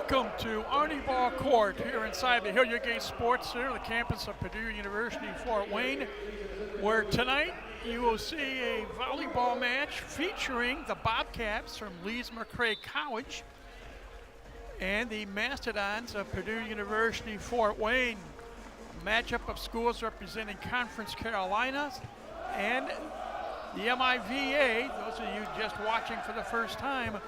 Welcome to Arnie Ball Court here inside the Hilliard Gate Sports Center, the campus of Purdue University, Fort Wayne, where tonight you will see a volleyball match featuring the Bobcats from Lees-McRae College and the Mastodons of Purdue University, Fort Wayne. A matchup of schools representing Conference Carolinas and the MIVA. Those of you just watching for the first time,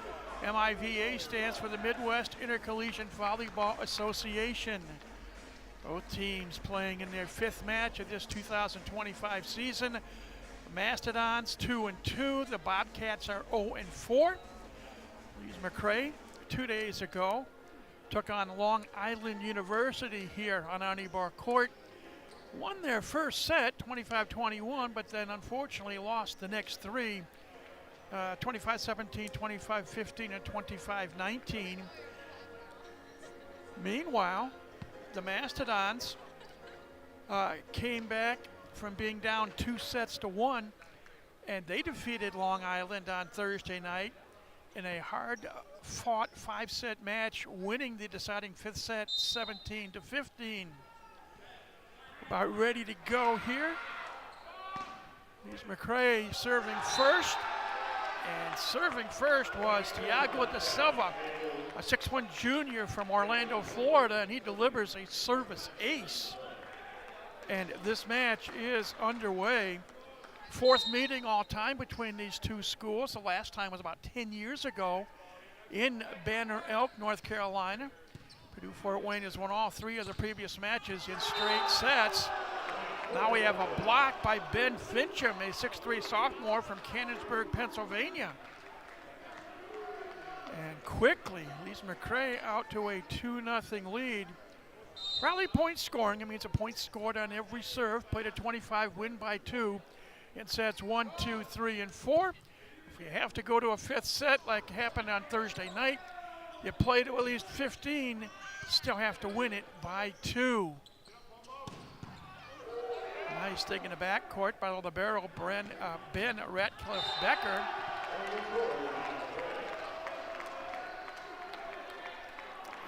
MIVA stands for the Midwest Intercollegiate Volleyball Association. Both teams playing in their fifth match of this 2025 season. The Mastodons 2-2. The Bobcats are 0-4. Lees-McRae 2 days ago took on Long Island University here on Arnie Ball Court. Won their first set 25-21, but then unfortunately lost the next three. 25-17, 25-15, and 25-19. Meanwhile, the Mastodons came back from being down 2-1, and they defeated Long Island on Thursday night in a hard-fought 5-set match, winning the deciding fifth set 17-15. About ready to go here. Lees-McRae serving first. And serving first was Tiago da Silva, a 6'1" junior from Orlando, Florida, and he delivers a service ace. And this match is underway. Fourth meeting all time between these two schools. The last time was about 10 years ago in Banner Elk, North Carolina. Purdue Fort Wayne has won all three of the previous matches in straight sets. Now we have a block by Ben Fincham, a 6'3" sophomore from Canonsburg, Pennsylvania. And quickly, Lees-McRae out to a 2-0 lead. Rally point scoring, it means a point scored on every serve. Played a 25, win by 2 in sets 1, 2, 3, and 4. If you have to go to a fifth set like happened on Thursday night, you play to at least 15, still have to win it by 2. Nice thing in the backcourt by the barrel, Ben Ratcliffe Becker.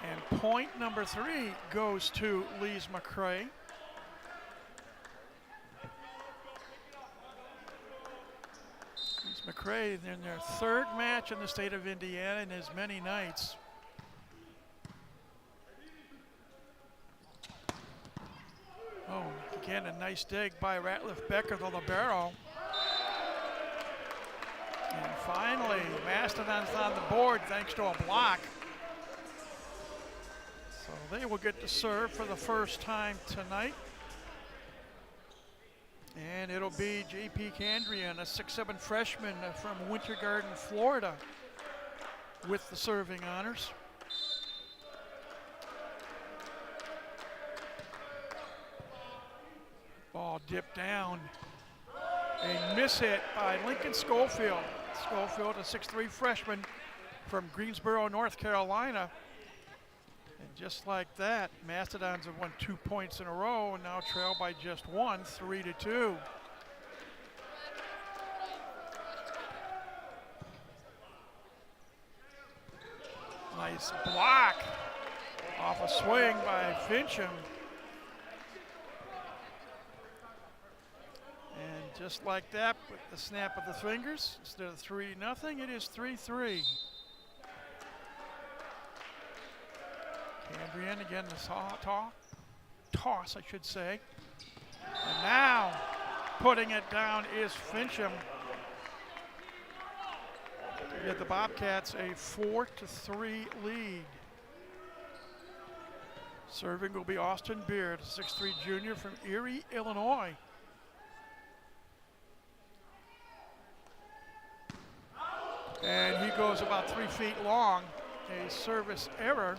And point number 3 goes to Lees-McRae. Lees-McRae in their third match in the state of Indiana in as many nights. Oh, again, a nice dig by Ratcliffe Becker to the barrel. And finally, Mastodons on the board thanks to a block. So they will get to serve for the first time tonight. And it'll be J.P. Candrian, a 6'7" freshman from Winter Garden, Florida, with the serving honors. Ball dipped down. A miss hit by Lincoln Schofield. Schofield, a 6'3" freshman from Greensboro, North Carolina. And just like that, Mastodons have won 2 points in a row and now trail by just 1, 3-2. Nice block off a swing by Fincham. And just like that, with the snap of the fingers, instead of 3-0, it is 3-3. Candrian again, the toss, I should say. And now, putting it down is Fincham. To give the Bobcats a 4-3 lead. Serving will be Austin Beard, a 6'3" junior from Erie, Illinois. And he goes about 3 feet long, a service error.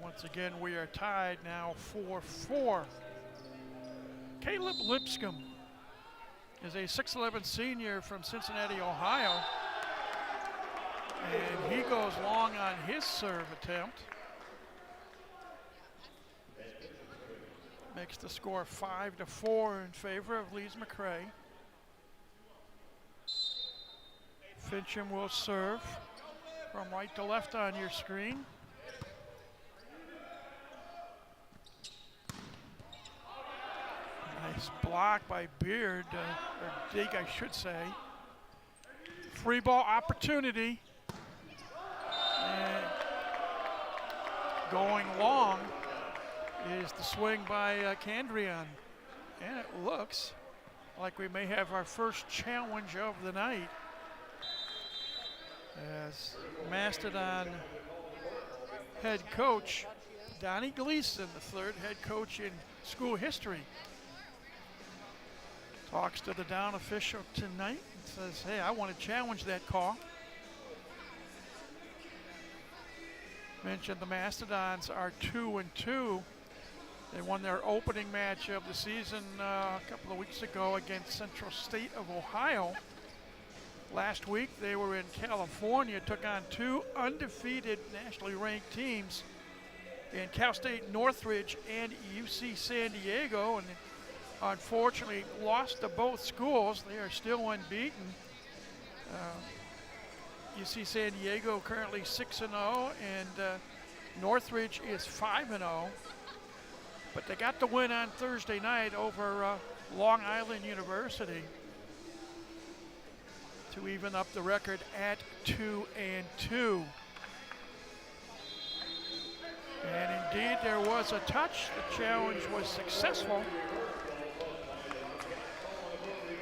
Once again, we are tied now 4-4. Caleb Lipscomb is a 6'11" senior from Cincinnati, Ohio. And he goes long on his serve attempt. Makes the score 5-4 in favor of Lees-McRae. Fincham will serve. from right to left on your screen. Nice block by Beard, or Dig, I should say. Free ball opportunity. And going long is the swing by Candrian. And it looks like we may have our first challenge of the night, as Mastodon head coach Donnie Gleason, the third head coach in school history, talks to the down official tonight and says, hey, I want to challenge that call. Mentioned the Mastodons are 2-2. They won their opening match of the season a couple of weeks ago against Central State of Ohio. Last week they were in California, took on two undefeated nationally ranked teams in Cal State Northridge and UC San Diego, and unfortunately lost to both schools. They are still unbeaten. UC San Diego currently 6-0, and Northridge is 5-0. But they got the win on Thursday night over Long Island University to even up the record at 2-2. And indeed, there was a touch. The challenge was successful.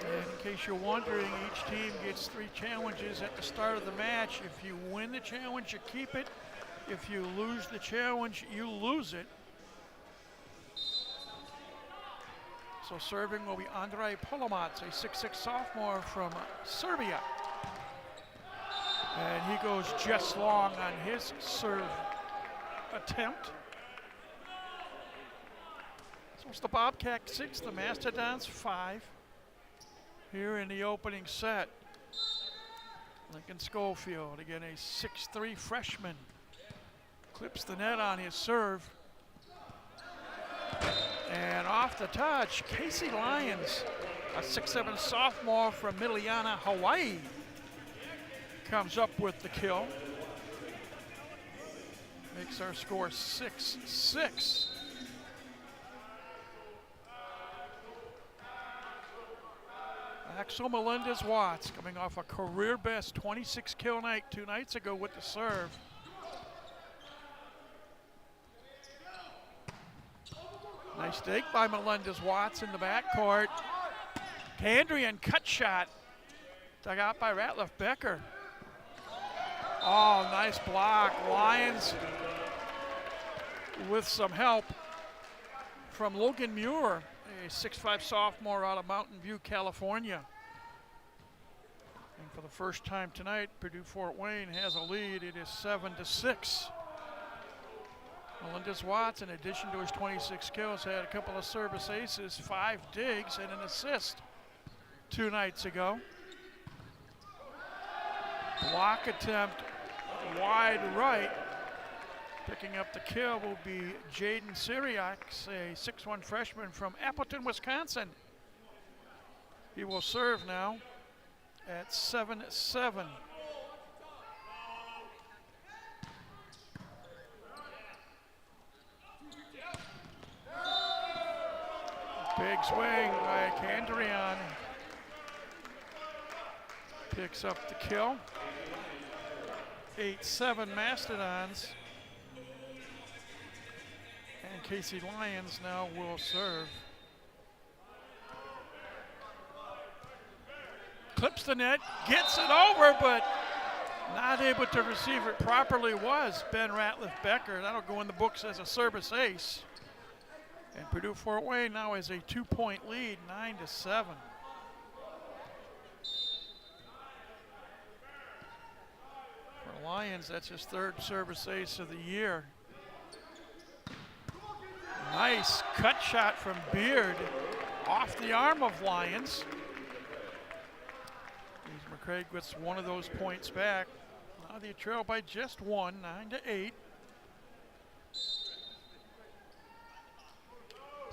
And in case you're wondering, each team gets 3 challenges at the start of the match. If you win the challenge, you keep it. If you lose the challenge, you lose it. So serving will be Andrei Polomac, a 6'6" sophomore from Serbia. And he goes just long on his serve attempt. So it's the Bobcat 6, the Mastodons 5. Here in the opening set, Lincoln Schofield, again a 6'3" freshman, clips the net on his serve. And off the touch, Casey Lyons, a 6'7" sophomore from Miliana, Hawaii, comes up with the kill. Makes our score 6-6. Axel Melendez-Watts coming off a career best 26 kill night 2 nights ago with the serve. Nice dig by Melendez-Watts in the backcourt. Candrian cut shot, dug out by Ratliff Becker. Oh, nice block. Lions with some help from Logan Muir, a 6'5" sophomore out of Mountain View, California. And for the first time tonight, Purdue-Fort Wayne has a lead. It is 7-6. Melendez-Watts, in addition to his 26 kills, had a couple of service aces, 5 digs, and an assist 2 nights ago. Block attempt wide right. Picking up the kill will be Jaden Syriac, a 6'1" freshman from Appleton, Wisconsin. He will serve now at 7-7. Big swing by Candrian. Picks up the kill. 8-7 Mastodons. And Casey Lyons now will serve. Clips the net, gets it over, but not able to receive it properly was Ben Ratliff Becker. That'll go in the books as a service ace. And Purdue-Fort Wayne now has a 2-point lead, 9-7. For Lyons, that's his 3rd service ace of the year. Nice cut shot from Beard off the arm of Lyons. Lees-McRae gets one of those points back. Now they trail by just 1, 9-8.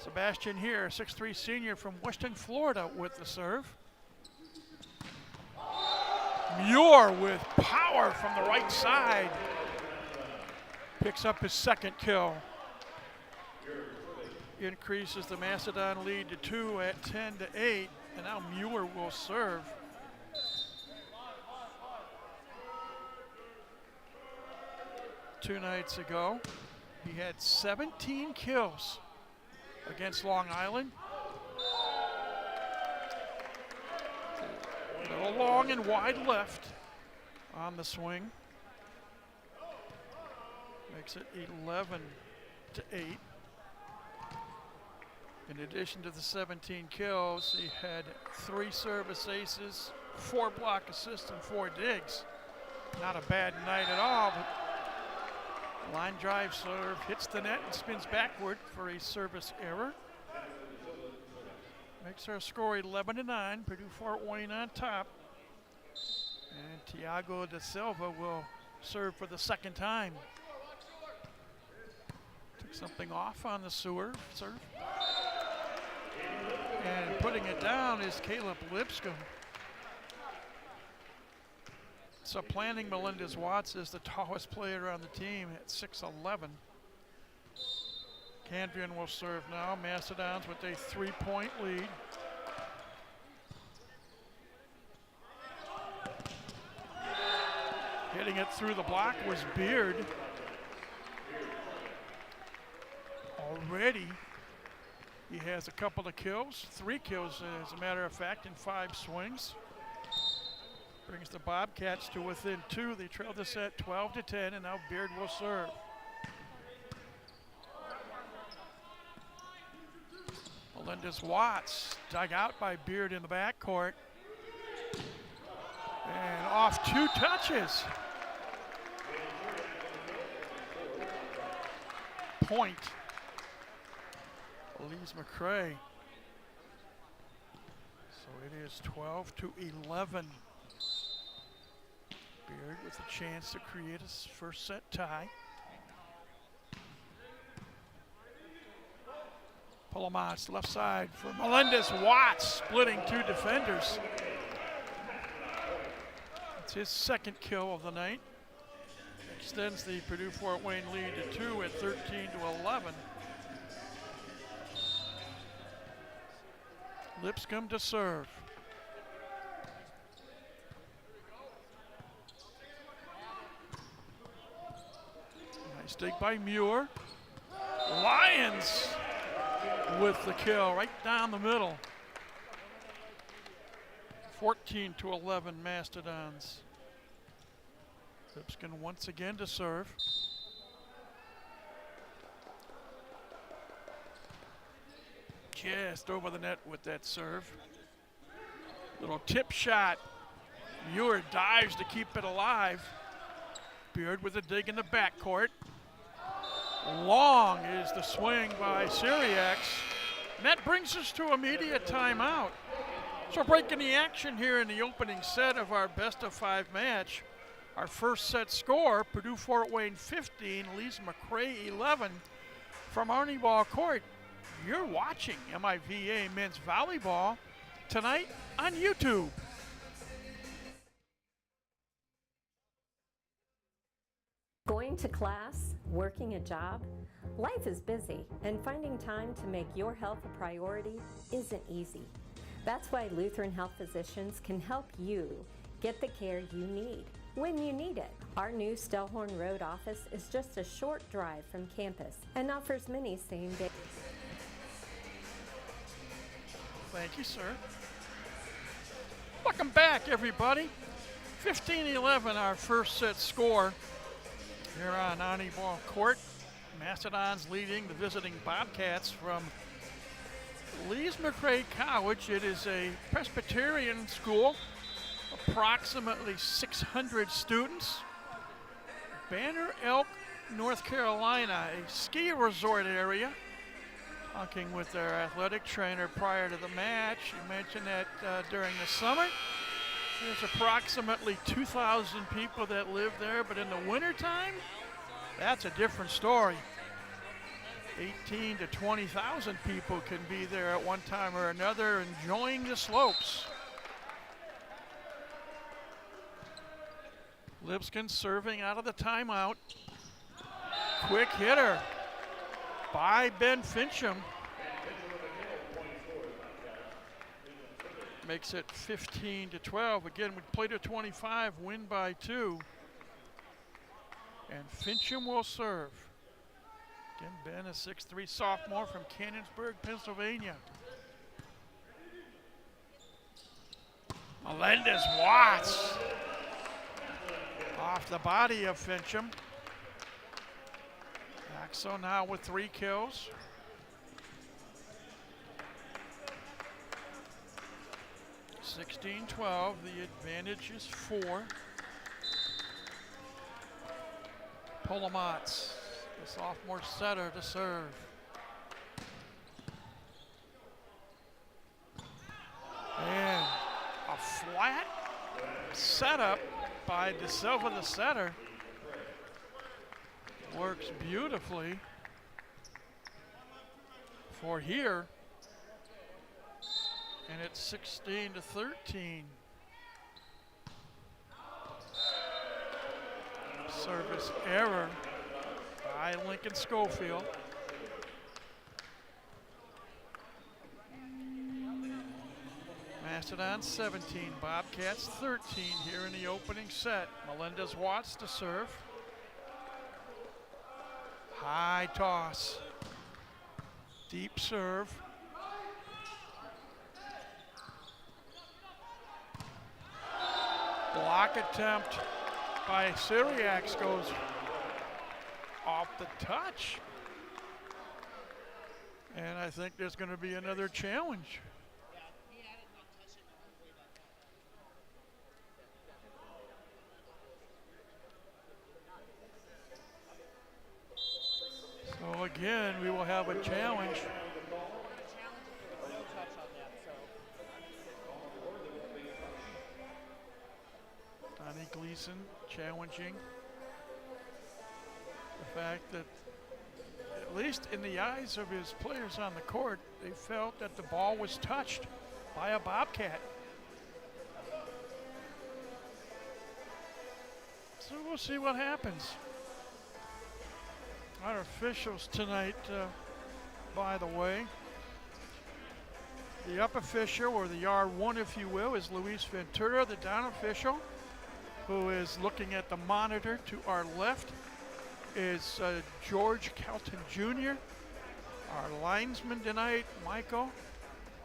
Sebastian here, 6'3" senior from Western Florida with the serve. Muir with power from the right side. Picks up his second kill. Increases the Mastodon lead to 2 at 10-8. And now Muir will serve. Two nights ago, he had 17 kills against Long Island. A little long and wide left on the swing. Makes it 11-8. In addition to the 17 kills, he had 3 service aces, 4 block assists, and 4 digs. Not a bad night at all, but line drive serve hits the net and spins backward for a service error. Makes our score 11-9, Purdue Fort Wayne on top. And Tiago da Silva will serve for the second time. Took something off on the serve. And putting it down is Caleb Lipscomb. Supplanting Melendez-Watts as the tallest player on the team at 6'11". Canvian will serve now. Mastodons with a 3-point lead. Hitting it through the block was Beard. Already, he has a couple of kills, 3 kills as a matter of fact in 5 swings. Brings the Bobcats to within 2. They trail the set 12-10, and now Beard will serve. Melendez-Watts dug out by Beard in the backcourt. And off 2 touches. Point. Lees-McRae. So it is 12-11. Beard with a chance to create his first set tie. Polomas left side for Melendez-Watts, splitting 2 defenders. It's his second kill of the night. Extends the Purdue Fort Wayne lead to 2 at 13-11. Lipscomb to serve. Nice dig by Muir. Lions with the kill right down the middle. 14-11 Mastodons. Lipscomb once again to serve. Just over the net with that serve. Little tip shot. Muir dives to keep it alive. Beard with a dig in the backcourt. Long is the swing by Syriacs. And that brings us to immediate timeout. So breaking the action here in the opening set of our best-of-5 match. Our first set score, Purdue Fort Wayne 15, Lees-McRae 11 from Arnie Ball Court. You're watching MIVA Men's Volleyball tonight on YouTube. Going to class, working a job, life is busy, and finding time to make your health a priority isn't easy. That's why Lutheran Health Physicians can help you get the care you need when you need it. Our new Stellhorn Road office is just a short drive from campus and offers many same-day. Thank you, sir. Welcome back, everybody. 15-11, our first set score here on Arnie Ball Court. Mastodons leading the visiting Bobcats from Lees-McRae College. It is a Presbyterian school, approximately 600 students. Banner Elk, North Carolina, a ski resort area. Talking with their athletic trainer prior to the match. He mentioned that during the summer, there's approximately 2,000 people that live there, but in the wintertime, that's a different story. 18 to 20,000 people can be there at one time or another enjoying the slopes. Lipscomb serving out of the timeout. Quick hitter by Ben Fincham. Makes it 15-12. Again, we play to 25, win by 2. And Fincham will serve. Again, Ben, a 6'3" sophomore from Cannonsburg, Pennsylvania. Melendez-Watts off the body of Fincham. Axel now with 3 kills. (16-12). The advantage is 4. Polomatz, the sophomore setter, to serve. And a flat setup by De Silva, the setter. Works beautifully for here. And it's 16-13. Service error by Lincoln Schofield. Mastodons 17, Bobcats 13 here in the opening set. Melendez-Watts to serve. High toss. Deep serve. Block attempt by Syriacs goes off the touch. And I think there's going to be another challenge. So again, we will have a challenge. Donnie Gleason challenging the fact that, at least in the eyes of his players on the court, they felt that the ball was touched by a Bobcat. So we'll see what happens. Our officials tonight, by the way, the up official, or the R1 if you will, is Luis Ventura. The down official, who is looking at the monitor to our left, is George Calton Jr. Our linesmen tonight, Michael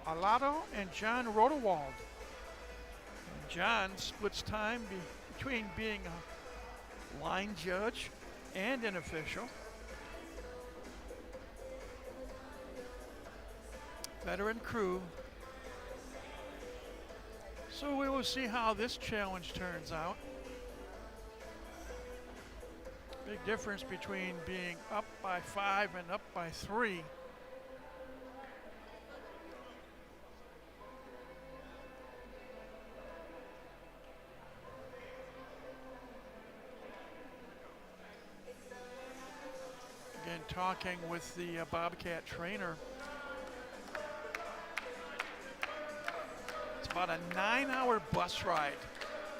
Alado and John Rodewald. And John splits time between being a line judge and an official. Veteran crew. So we will see how this challenge turns out. Big difference between being up by 5 and up by 3. Again, talking with the Bobcat trainer. It's about a 9-hour bus ride.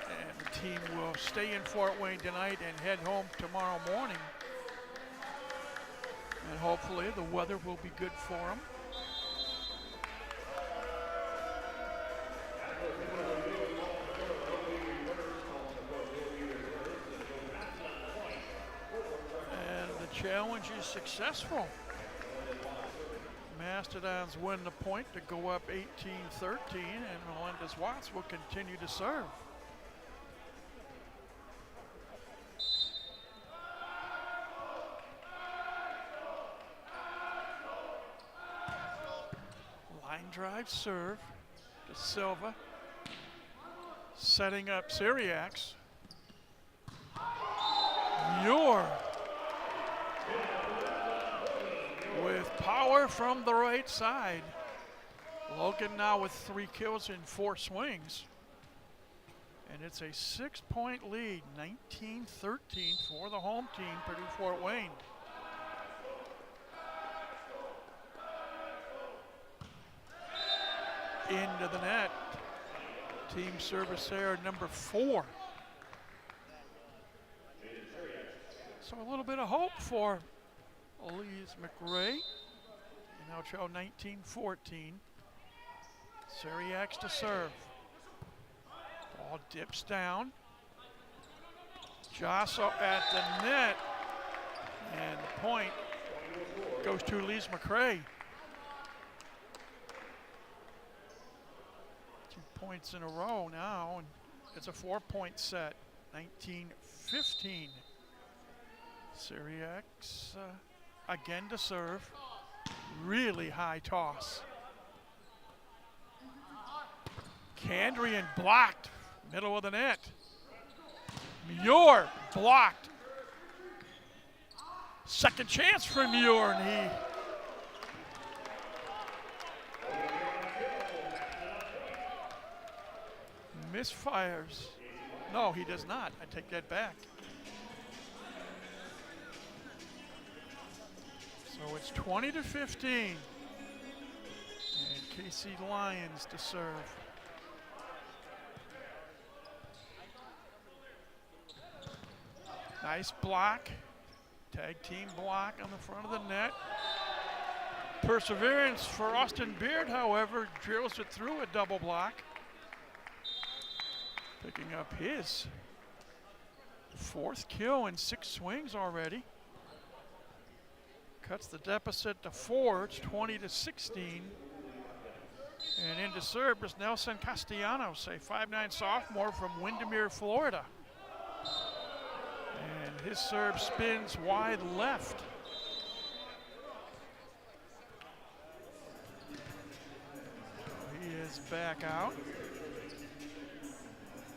And the team will stay in Fort Wayne tonight and head home tomorrow morning. And hopefully the weather will be good for them. And the challenge is successful. Mastodons win the point to go up 18-13, and Melendez-Watts will continue to serve. Line drive serve to Silva, setting up Syriacs. Muir with power from the right side. Logan now with 3 kills in 4 swings. And it's a 6-point lead, 19-13 for the home team, Purdue Fort Wayne. Into the net. Team service error number 4. So a little bit of hope for Lees-McRae. They now trail 19-14. Syriacs to serve. Ball dips down. Josso at the net. And the point goes to Lees-McRae. 2 points in a row now, and it's a 4-point set. 19-15. Syriacs again to serve. Really high toss. Kandrian blocked, middle of the net. Muir blocked. Second chance for Muir, and he misfires. No, he does not. I take that back. So it's 20-15. And KC Lions to serve. Nice block. Tag team block on the front of the net. Perseverance for Austin Beard, however, drills it through a double block. Picking up his 4th kill in 6 swings already. Cuts the deficit to 4. It's 20-16. And into serve is Nelson Castellanos, a 5'9" sophomore from Windermere, Florida. And his serve spins wide left. He is back out.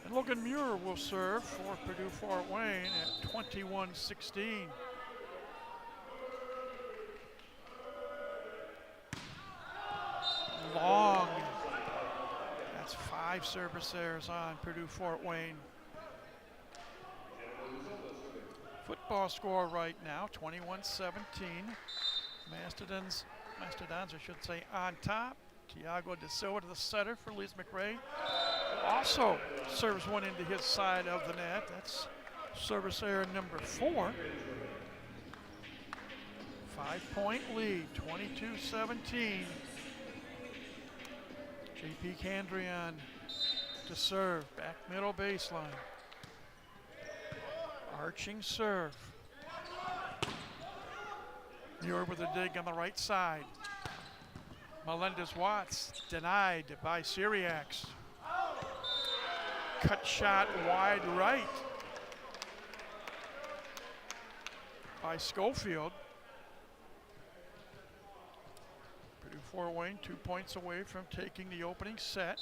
And Logan Muir will serve for Purdue Fort Wayne at 21-16. Long. That's 5 service errors on Purdue Fort Wayne. Football score right now, 21-17. Mastodons, I should say, on top. Tiago De Silva to the setter for Lees-McRae. Also serves one into his side of the net. That's service error number 4. 5-point lead, 22-17. JP Kandrian to serve, back middle baseline. Arching serve. Muir with a dig on the right side. Melendez-Watts denied by Syriacs. Cut shot wide right by Schofield. Purdue Fort Wayne 2 points away from taking the opening set.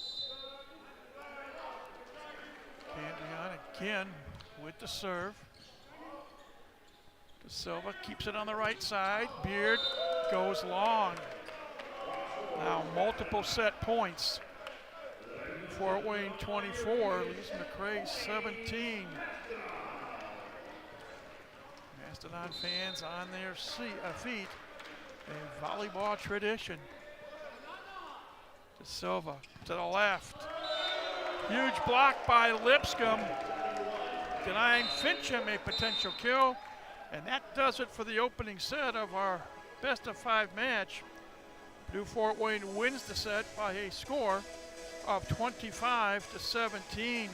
Kandrian again with the serve. De Silva keeps it on the right side. Beard goes long. Now multiple set points. Fort Wayne 24, Lees-McRae 17. Mastodon fans on their feet. A volleyball tradition. De Silva to the left. Huge block by Lipscomb, denying Fincham a potential kill. And that does it for the opening set of our best of 5 match. Purdue Fort Wayne wins the set by a score of 25-17.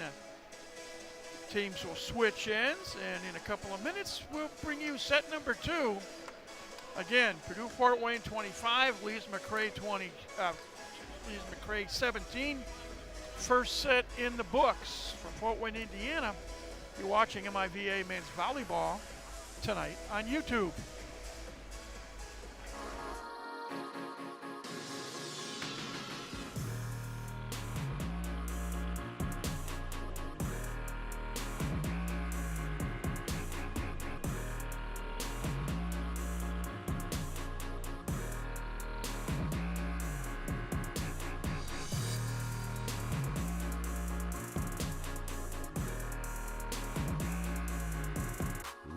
Teams will switch ends, and in a couple of minutes, we'll bring you set number 2. Again, Purdue Fort Wayne 25, Lees-McRae 17. First set in the books for Fort Wayne, Indiana. You're watching MIVA Men's Volleyball tonight on YouTube.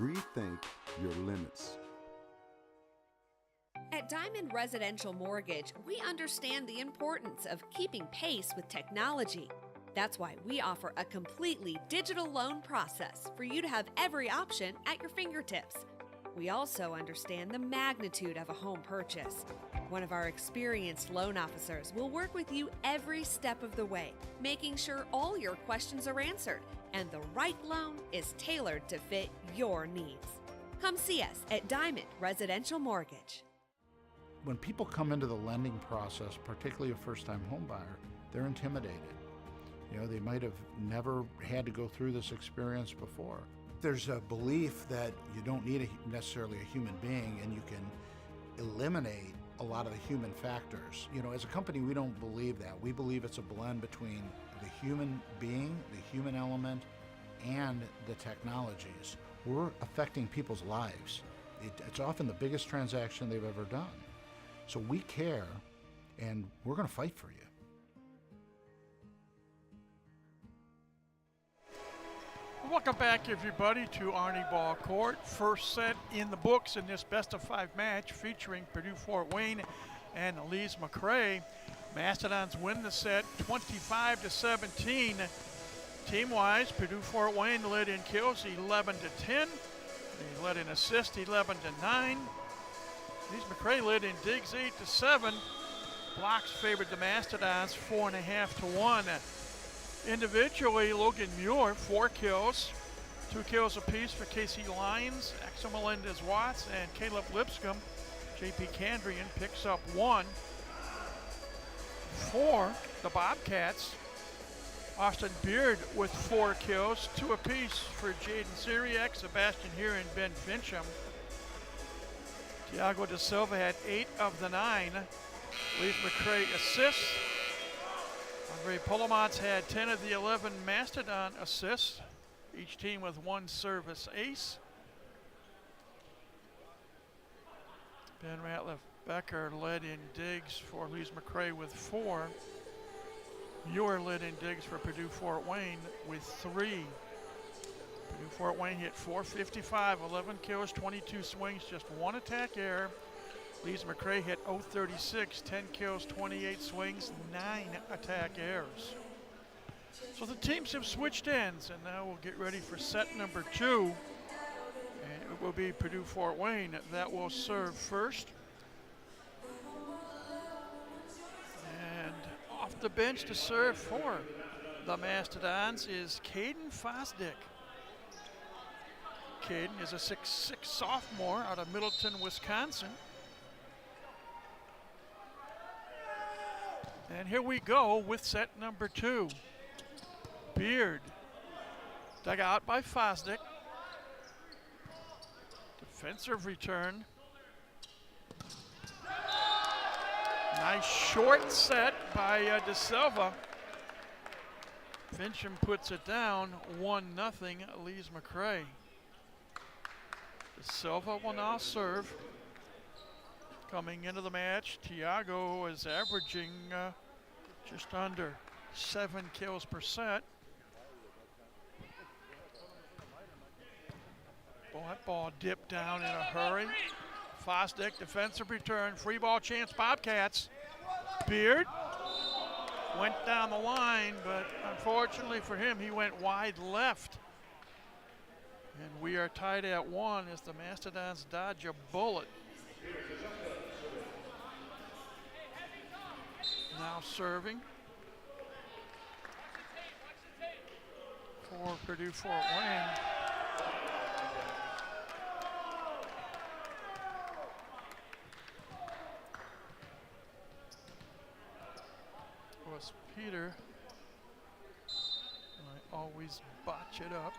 Rethink your limits. At Diamond Residential Mortgage, we understand the importance of keeping pace with technology. That's why we offer a completely digital loan process for you to have every option at your fingertips. We also understand the magnitude of a home purchase. One of our experienced loan officers will work with you every step of the way, making sure all your questions are answered and the right loan is tailored to fit your needs. Come see us at Diamond Residential Mortgage. When people come into the lending process, particularly a first-time home buyer, they're intimidated. They might have never had to go through this experience before. There's a belief that you don't need necessarily a human being, and you can eliminate a lot of the human factors. As a company, we don't believe that. We believe it's a blend between the human being, the human element, and the technologies. We're affecting people's lives. It's often the biggest transaction they've ever done. So we care, and we're going to fight for you. Welcome back, everybody, to Arnie Ball Court. First set in the books in this best-of-5 match featuring Purdue Fort Wayne and Lees-McRae. Mastodons win the set 25-17. Team-wise, Purdue Fort Wayne led in kills 11-10. They led in assists 11-9. Lees-McRae led in digs 8-7. Blocks favored the Mastodons 4.5-1. Individually, Logan Muir, 4 kills, 2 kills apiece for Casey Lyons, Axel Melendez-Watts, and Caleb Lipscomb. JP Candrian picks up 1. For the Bobcats, Austin Beard with 4 kills, 2 apiece for Jaden Syriac, Sebastian Heer, and Ben Fincham. Tiago Da Silva had 8 of the 9. Lees-McRae assists. Andre Polomots had 10 of the 11 Mastodon assists, each team with 1 service ace. Ben Ratliff-Becker led in digs for Lees-McRae with 4. Muir led in digs for Purdue Fort Wayne with 3. Purdue Fort Wayne hit .455, 11 kills, 22 swings, just 1 attack error. Lees-McRae hit .036, 10 kills, 28 swings, 9 attack errors. So the teams have switched ends, and now we'll get ready for set number 2. And it will be Purdue Fort Wayne that will serve first. And off the bench to serve for the Mastodons is Caden Fosdick. Caden is a 6'6" sophomore out of Middleton, Wisconsin. And here we go with set number 2. Beard, dug out by Fosdick. Defensive return. Nice short set by Da Silva. Fincham puts it down, 1-0 Lees-McRae. Da Silva will now serve. Coming into the match, Tiago is averaging just under 7 kills per set. That ball dipped down in a hurry. Fosdick, defensive return, free ball chance, Bobcats. Beard went down the line, but unfortunately for him, he went wide left. And we are tied at 1 as the Mastodons dodge a bullet. Now serving for Purdue Fort Wayne. Was Peter. I always botch it up.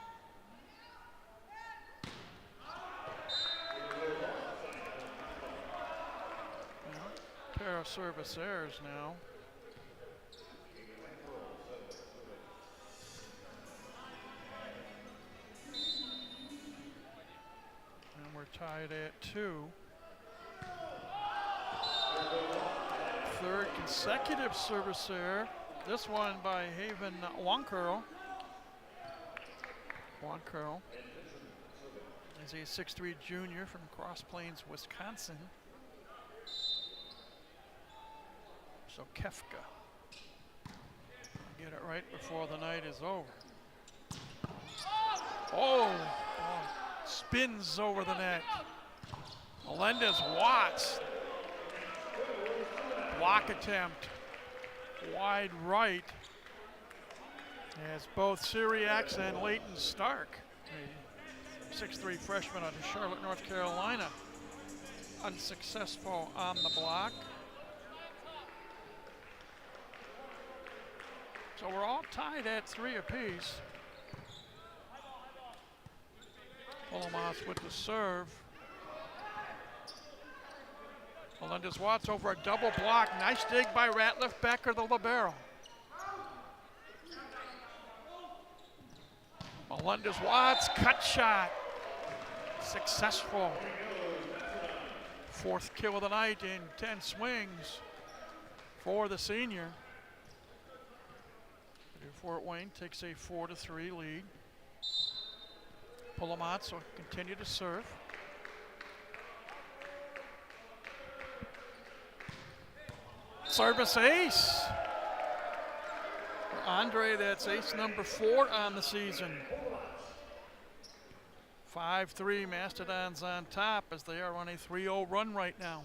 Pair of service errors now. And we're tied at 2. Third consecutive service error. This one by Haven Wancurl. Wancurl is a 6'3" junior from Cross Plains, Wisconsin. So Kefka, get it right. right before the night is over. Oh, spins over the net. Melendez-Watts. Block attempt. Wide right. As both Syriacs and Leighton Stark, a 6'3" freshman out of Charlotte, North Carolina, unsuccessful on the block. So we're all tied at 3 apiece. Olomouc with the serve. Melendez-Watts over a double block. Nice dig by Ratliff Becker, the libero. Melendez-Watts cut shot. Successful. 4th kill of the night in 10 swings for the senior. Purdue Fort Wayne takes a 4-3 lead. Olomouc will continue to serve. Service ace. For Andre, that's ace number 4 on the season. 5-3 Mastodons on top as they are on a 3-0 run right now.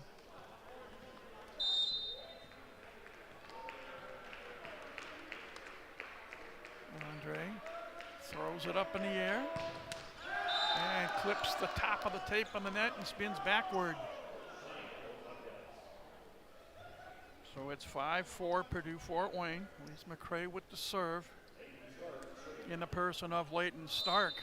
Andre throws it up in the air and clips the top of the tape on the net and spins backward. So it's 5-4 Purdue Fort Wayne. Lees-McRae with the serve in the person of Leighton Stark.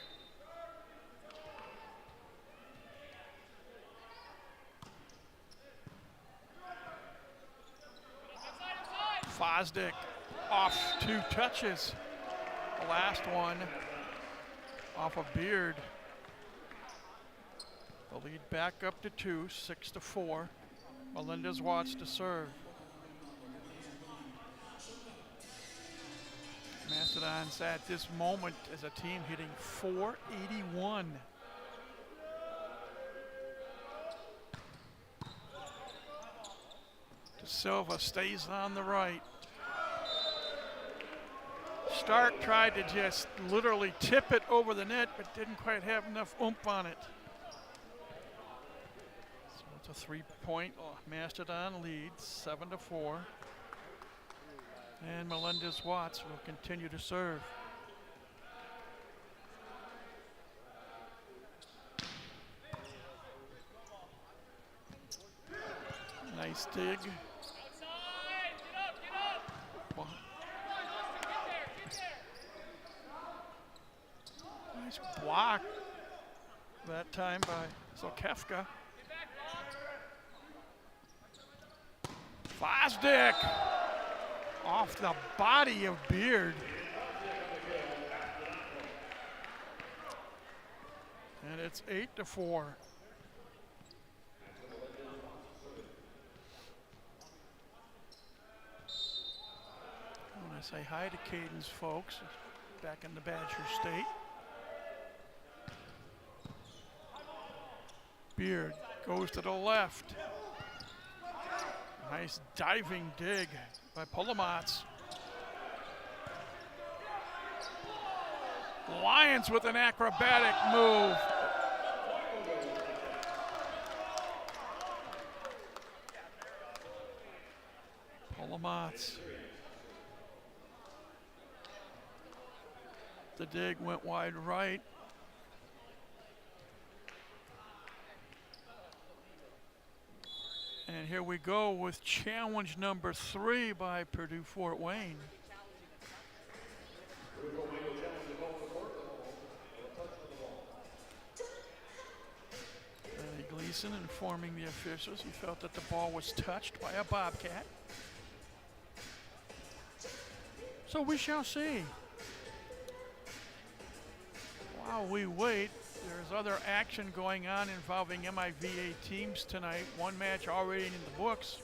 Fosdick off 2 touches. The last one off of Beard. The lead back up to 2, 6-4. Melendez-Watts to serve. Mastodons at this moment as a team hitting .481. De Silva stays on the right. Stark tried to just literally tip it over the net, but didn't quite have enough oomph on it. So it's a 3-point Mastodon lead, 7-4. And Melendez-Watts will continue to serve. Nice dig. Nice block that time by Zokefka. Fosdick off the body of Beard. And it's 8-4. I want to say hi to Cadence folks back in the Badger State. Beard goes to the left. Nice diving dig by Olomouc. Lions with an acrobatic move. Olomouc. The dig went wide right. And here we go with challenge number 3 by Purdue Fort Wayne. Eddie Gleason informing the officials he felt that the ball was touched by a Bobcat. So we shall see. While we wait, there's other action going on involving MIVA teams tonight. One match already in the books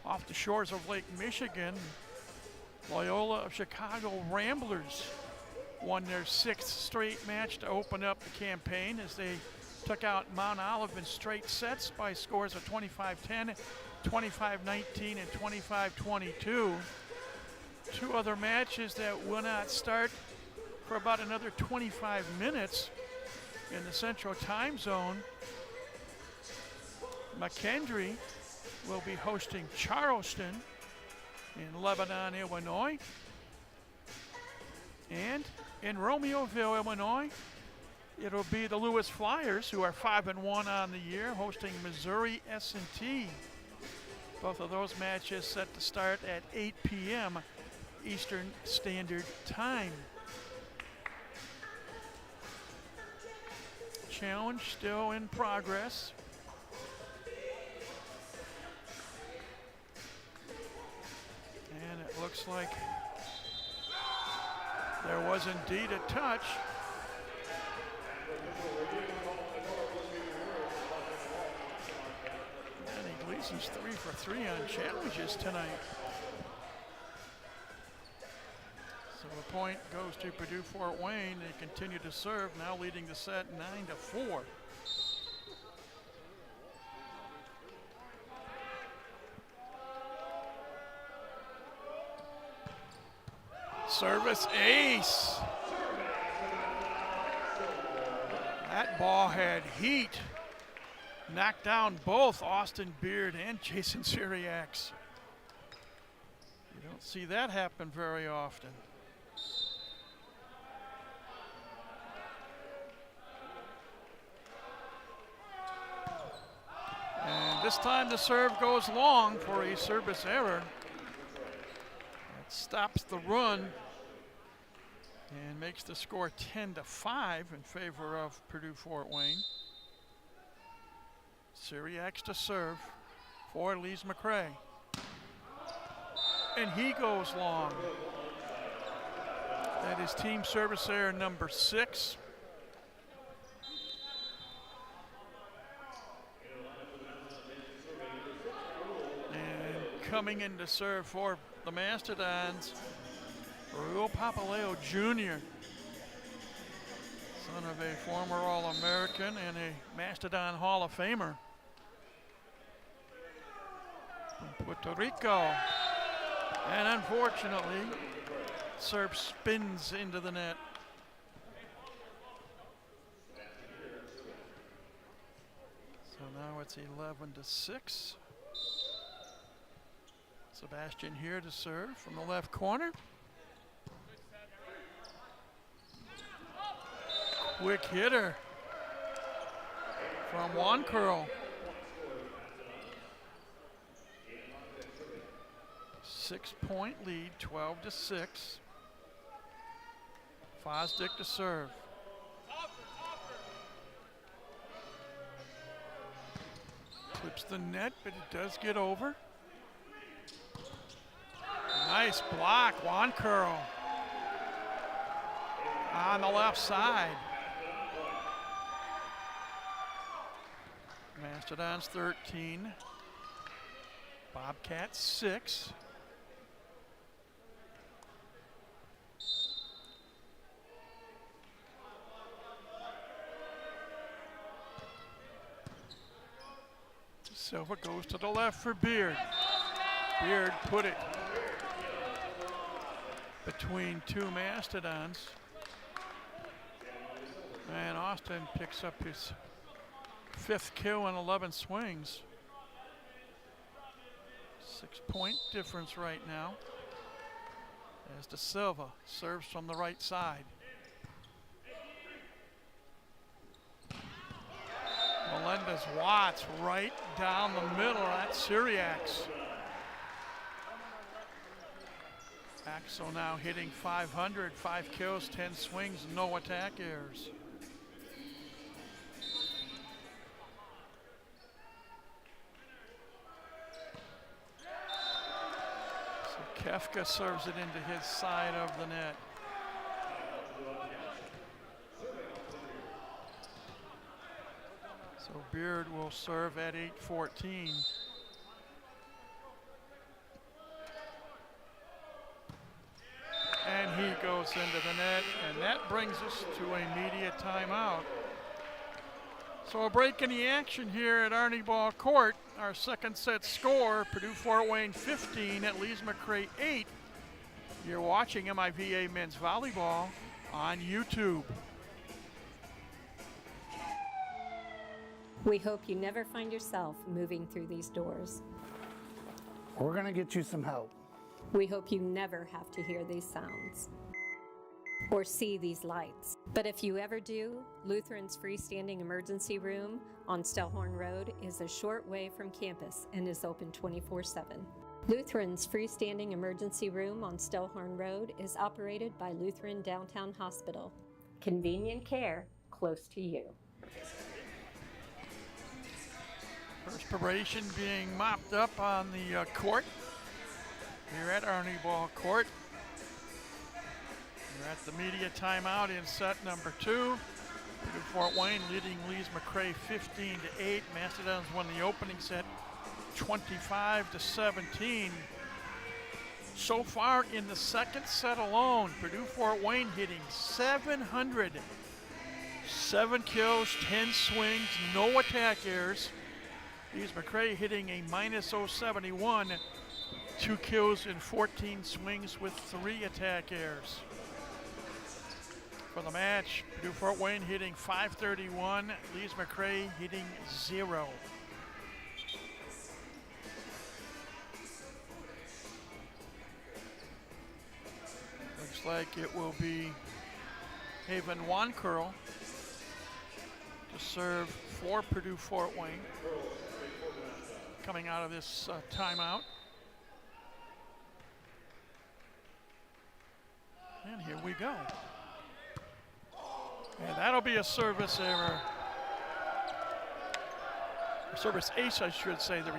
off the shores of Lake Michigan. Loyola of Chicago Ramblers won their 6th straight match to open up the campaign as they took out Mount Olive in straight sets by scores of 25-10, 25-19, and 25-22. two other matches that will not start for about another 25 minutes in the Central Time Zone. McKendree will be hosting Charleston in Lebanon, Illinois. And in Romeoville, Illinois, it'll be the Lewis Flyers, who are 5-1 on the year, hosting Missouri S&T. Both of those matches set to start at 8 p.m. Eastern Standard Time. Challenge still in progress. And it looks like there was indeed a touch. Danny Gleason's 3 for 3 on challenges tonight. So the point goes to Purdue Fort Wayne. They continue to serve, now leading the set 9-4. Service ace. That ball had heat. Knocked down both Austin Beard and Jason Syriacs. You don't see that happen very often. And this time the serve goes long for a service error. That stops the run and makes the score 10-5 in favor of Purdue Fort Wayne. Syriacs to serve for Lees-McRae. And he goes long. That is team service error number 6. And coming in to serve for the Mastodons, Raul Papaleo Jr., son of a former All-American and a Mastodon Hall of Famer from Puerto Rico. And unfortunately, serve spins into the net. So now it's 11-6. Sebastian here to serve from the left corner. Quick hitter from Wancurl. 6-point lead, 12-6. Fosdick to serve. Clips the net, but it does get over. Nice block, Wancurl on the left side. Mastodons 13, Bobcats 6. Silva goes to the left for Beard. Beard put it between two Mastodons. And Austin picks up his 5th kill in 11 swings. 6-point difference right now as De Silva serves from the right side. Melendez-Watts right down the middle. That's Syriacs. Axel now hitting 500, 5 kills, 10 swings, no attack errors. So Kefka serves it into his side of the net. So Beard will serve at 8-14. And he goes into the net, and that brings us to a media timeout. So a break in the action here at Arnie Ball Court. Our second set score, Purdue Fort Wayne 15 at Lees-McRae 8. You're watching MIVA Men's Volleyball on YouTube. We hope you never find yourself moving through these doors. We're going to get you some help. We hope you never have to hear these sounds or see these lights. But if you ever do, Lutheran's freestanding emergency room on Stellhorn Road is a short way from campus and is open 24/7. Lutheran's freestanding emergency room on Stellhorn Road is operated by Lutheran Downtown Hospital. Convenient care close to you. Perspiration being mopped up on the court here at Arnie Ball Court. We're at the media timeout in set number 2. Purdue Fort Wayne leading Lees-McRae 15-8. Mastodons won the opening set 25-17. So far in the second set alone, Purdue Fort Wayne hitting 700. 7 kills, 10 swings, no attack errors. Lees-McRae hitting a -071. 2 kills and 14 swings with 3 attack errors. For the match, Purdue Fort Wayne hitting .531, Lees-McRae hitting 0. Looks like it will be Haven Wancurl to serve for Purdue Fort Wayne coming out of this timeout. And here we go. And that'll be a service error. Service ace, I should say. The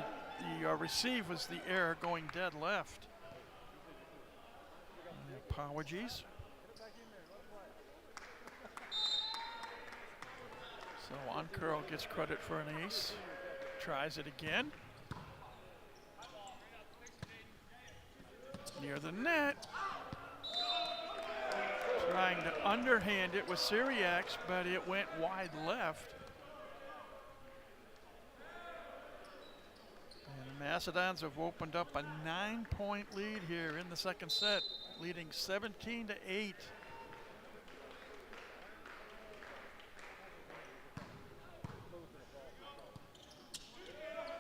receive was the error going dead left. Apologies. So Wancurl gets credit for an ace. Tries it again. Near the net. Trying to underhand it with Syriacs, but it went wide left. And the Mastodons have opened up a 9-point lead here in the second set, leading 17-8.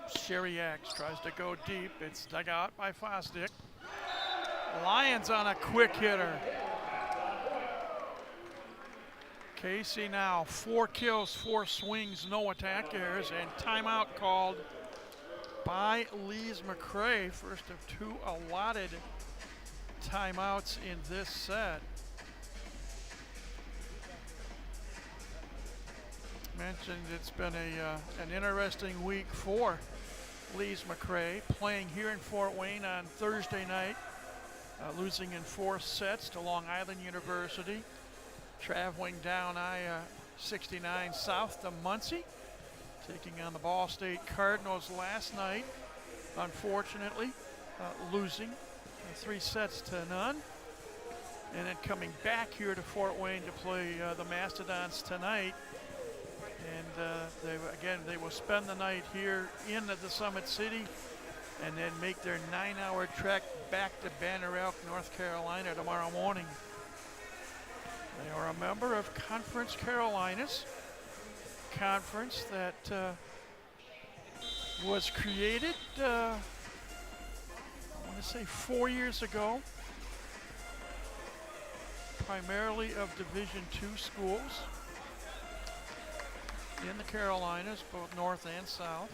Syriacs tries to go deep. It's dug out by Fosdick. Lions on a quick hitter. Casey now 4 kills, 4 swings, no attack errors, and timeout called by Lees-McRae. First of 2 allotted timeouts in this set. Mentioned it's been an interesting week for Lees-McRae, playing here in Fort Wayne on Thursday night, losing in 4 sets to Long Island University. Traveling down I-69 south to Muncie, taking on the Ball State Cardinals last night, unfortunately losing 3-0. And then coming back here to Fort Wayne to play the Mastodons tonight. And they will spend the night here in the Summit City and then make their 9-hour trek back to Banner Elk, North Carolina tomorrow morning. They are a member of Conference Carolinas, conference that was created, I want to say 4 years ago, primarily of Division II schools in the Carolinas, both north and south.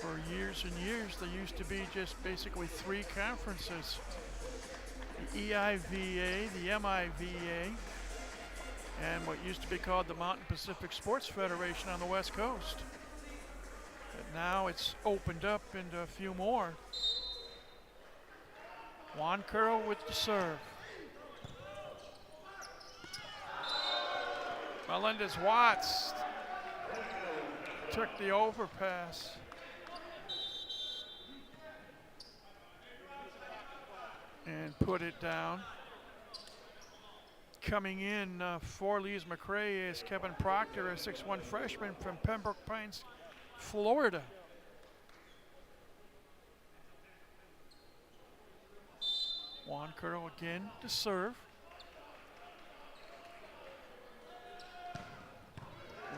For years and years, there used to be just basically 3 conferences. The EIVA, the MIVA, and what used to be called the Mountain Pacific Sports Federation on the West Coast. But now it's opened up into a few more. Wancurl with the serve. Melendez-Watts took the overpass. And put it down. Coming in for Lees-McRae is Kevin Proctor, a 6'1" freshman from Pembroke Pines, Florida. Juan Curl again to serve.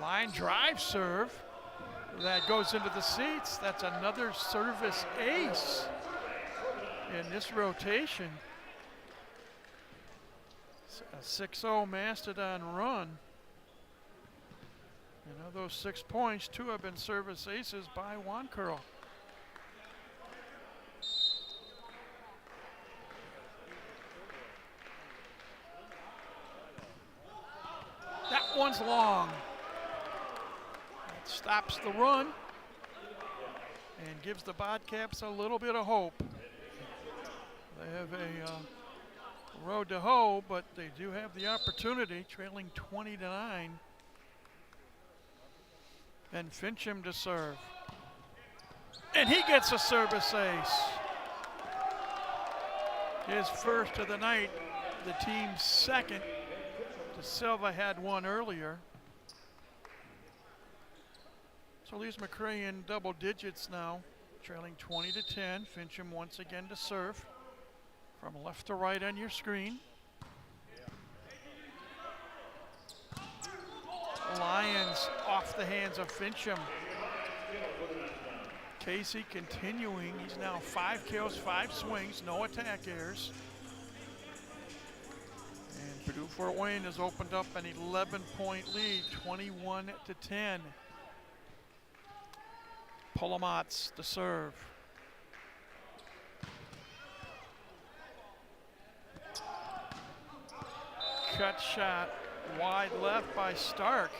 Line drive serve. That goes into the seats. That's another service ace in this rotation. A 6-0 Mastodon run. And of those 6 points, 2 have been service aces by Juan Curl. That one's long. That stops the run and gives the Bobcats a little bit of hope. They have a road to hoe, but they do have the opportunity, trailing 20-9. And Fincham to serve. And he gets a service ace. His first of the night, the team's second. De Silva had one earlier. So Lees-McRae in double digits now, trailing 20-10. Fincham once again to serve. From left to right on your screen. Lions off the hands of Fincham. Casey continuing. He's now 5 kills, 5 swings, no attack errors. And Purdue Fort Wayne has opened up an 11-point lead, 21-10. Polomats to serve. Cut shot wide left by Stark.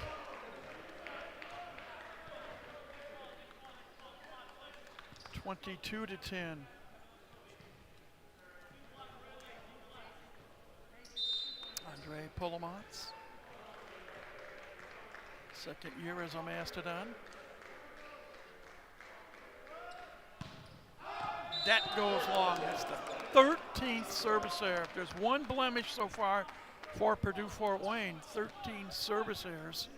(22-10). Andre Polomats, second year as a Mastodon. That goes long. That's the 13th service error. If there's one blemish so far for Purdue Fort Wayne, 13 service errors,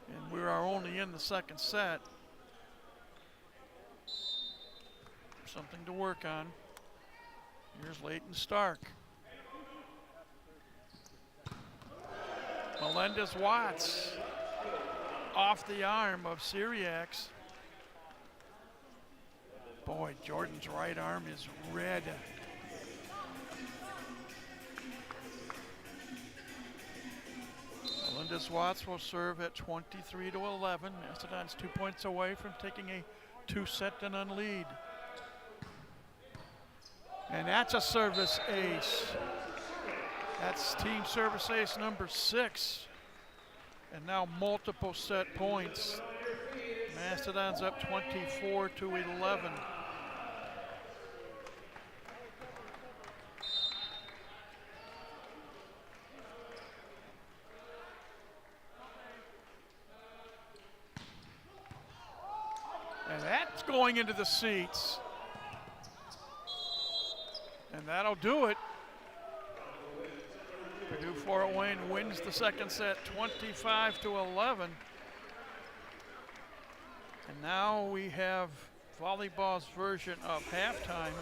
and we are only in the second set. Something to work on. Here's Leighton Stark. Melendez-Watts off the arm of Syriacs. Boy, Jordan's right arm is red. Melendez-Watts will serve at 23-11. Mastodon's 2 points away from taking a 2-set-to-none lead. And that's a service ace. That's team service ace number 6. And now multiple set points. Mastodon's up 24-11. And that's going into the seats. And that'll do it. Purdue Fort Wayne wins the second set 25-11. And now we have volleyball's version of halftime.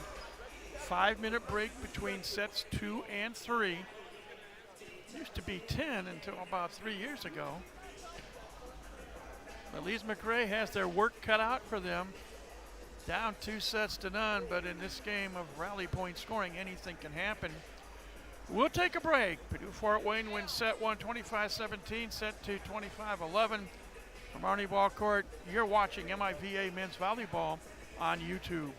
5-minute break between sets 2 and 3. Used to be 10 until about 3 years ago. But Lees-McRae has their work cut out for them. Down 2-0, but in this game of rally point scoring, anything can happen. We'll take a break. Purdue Fort Wayne wins set 1 25-17, set 2 25-11. From Arnie Ball Court, you're watching MIVA Men's Volleyball on YouTube.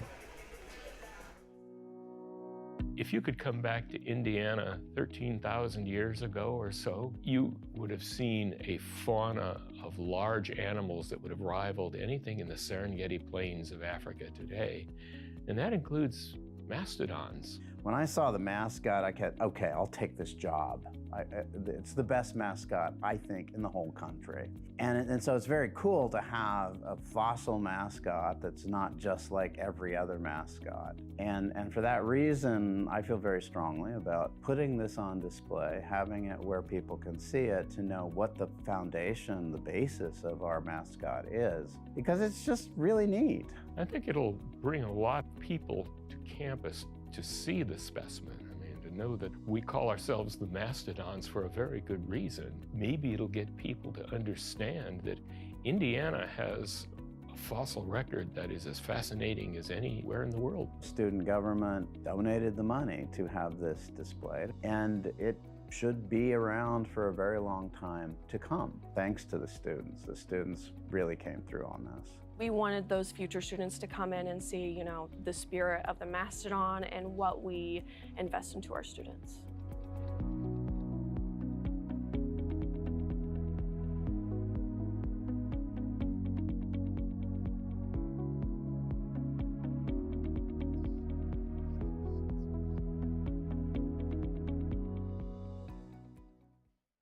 If you could come back to Indiana 13,000 years ago or so, you would have seen a fauna of large animals that would have rivaled anything in the Serengeti plains of Africa today. And that includes mastodons. When I saw the mascot, I kept, okay, I'll take this job. It's the best mascot, I think, in the whole country. And so it's very cool to have a fossil mascot that's not just like every other mascot. And for that reason, I feel very strongly about putting this on display, having it where people can see it to know what the foundation, the basis of our mascot is, because it's just really neat. I think it'll bring a lot of people to campus to see the specimen. I mean, to to know that we call ourselves the Mastodons for a very good reason. Maybe it'll get people to understand that Indiana has a fossil record that is as fascinating as anywhere in the world. Student government donated the money to have this displayed, and it should be around for a very long time to come, thanks to the students. The students really came through on this. We wanted those future students to come in and see, the spirit of the Mastodon and what we invest into our students.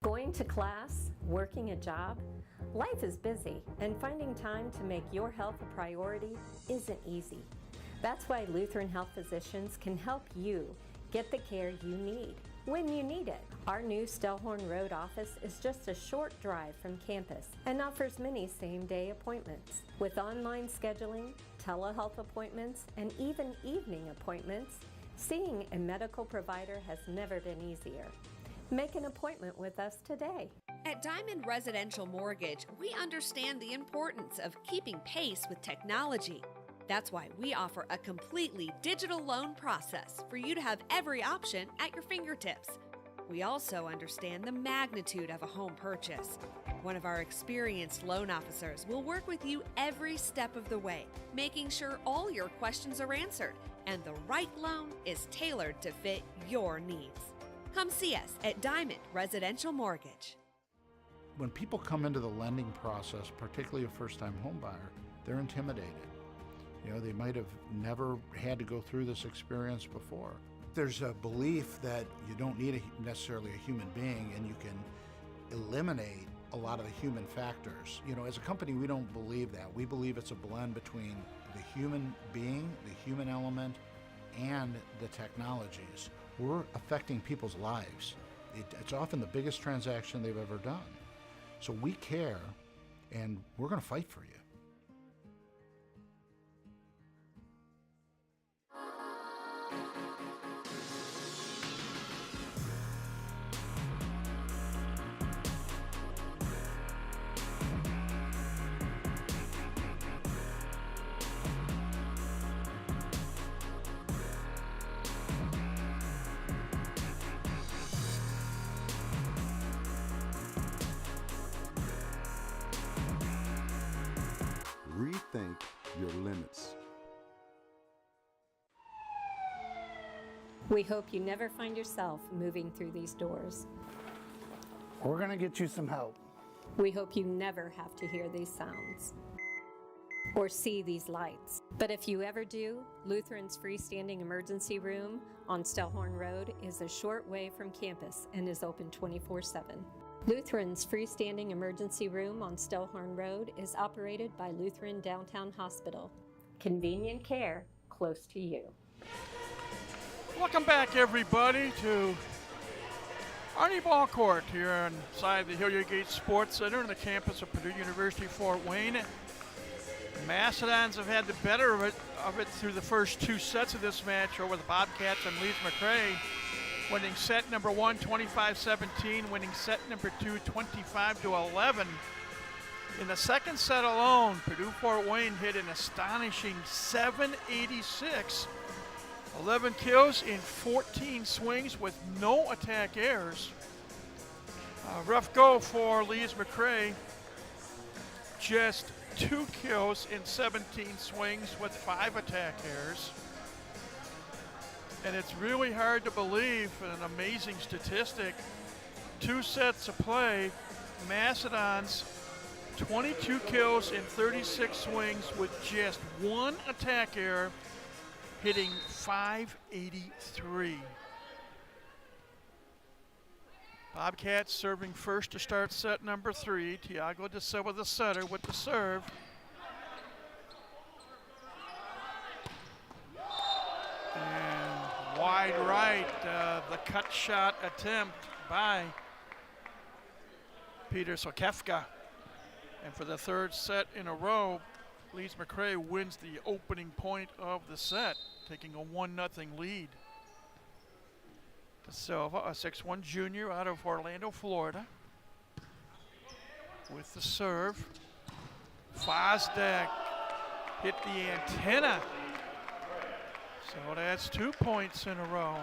Going to class, working a job, life is busy, and finding time to make your health a priority isn't easy. That's why Lutheran Health Physicians can help you get the care you need when you need it. Our new Stellhorn Road office is just a short drive from campus and offers many same-day appointments. With online scheduling, telehealth appointments, and even evening appointments, seeing a medical provider has never been easier. Make an appointment with us today. At Diamond Residential Mortgage, we understand the importance of keeping pace with technology. That's why we offer a completely digital loan process for you to have every option at your fingertips. We also understand the magnitude of a home purchase. One of our experienced loan officers will work with you every step of the way, making sure all your questions are answered and the right loan is tailored to fit your needs. Come see us at Diamond Residential Mortgage. When people come into the lending process, particularly a first-time home buyer, they're intimidated. They might have never had to go through this experience before. There's a belief that you don't need necessarily a human being, and you can eliminate a lot of the human factors. As a company, we don't believe that. We believe it's a blend between the human being, the human element, and the technologies. We're affecting people's lives. It's often the biggest transaction they've ever done. So we care, and we're going to fight for you. Rethink your limits. We hope you never find yourself moving through these doors. We're going to get you some help. We hope you never have to hear these sounds or see these lights. But if you ever do, Lutheran's freestanding emergency room on Stellhorn Road is a short way from campus and is open 24/7. Lutheran's freestanding emergency room on Stellhorn Road is operated by Lutheran Downtown Hospital. Convenient care close to you. Welcome back, everybody, to Arnie Ball Court here inside the Hilliard Gate Sports Center on the campus of Purdue University, Fort Wayne. Mastodons have had the better of it through the first two sets of this match over the Bobcats and Lees-McRae, winning set number 1, 25-17, winning set number 2, 25-11. In the second set alone, Purdue-Fort Wayne hit an astonishing 786. 11 kills in 14 swings with no attack errors. Rough go for Lees-McRae. Just 2 kills in 17 swings with 5 attack errors. And it's really hard to believe, an amazing statistic. 2 sets of play, Mastodons 22 kills in 36 swings with just 1 attack error, hitting .583. Bobcats serving first to start set number 3. Tiago de Silva, the setter, with the serve. And wide right, the cut shot attempt by Peter Sokefka. And for the third set in a row, Lees-McRae wins the opening point of the set, taking a 1-0 lead. Silva, a 6'1" junior out of Orlando, Florida. With the serve. Fosdek hit the antenna. So that's 2 points in a row.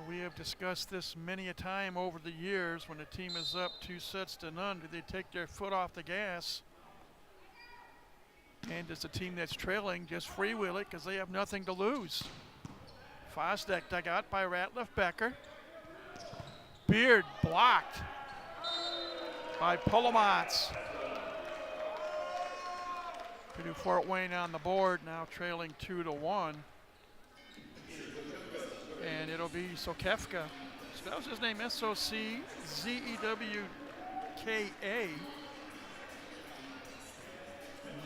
We have discussed this many a time over the years. When a team is up 2-0, do they take their foot off the gas? And does the team that's trailing just freewheel it because they have nothing to lose? Fosdek dug out by Ratliff Becker. Beard blocked by Polomatz. Purdue Fort Wayne on the board, now trailing 2-1. And it'll be Sokefka. Spells his name S-O-C-Z-E-W-K-A.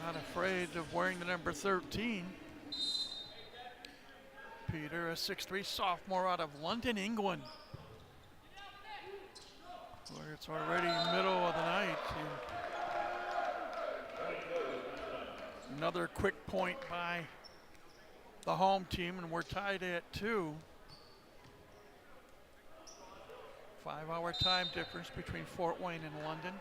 Not afraid of wearing the number 13. Peter, a 6'3" sophomore out of London, England. Where it's already middle of the night. And another quick point by the home team, and we're tied at 2. 5-hour time difference between Fort Wayne and London.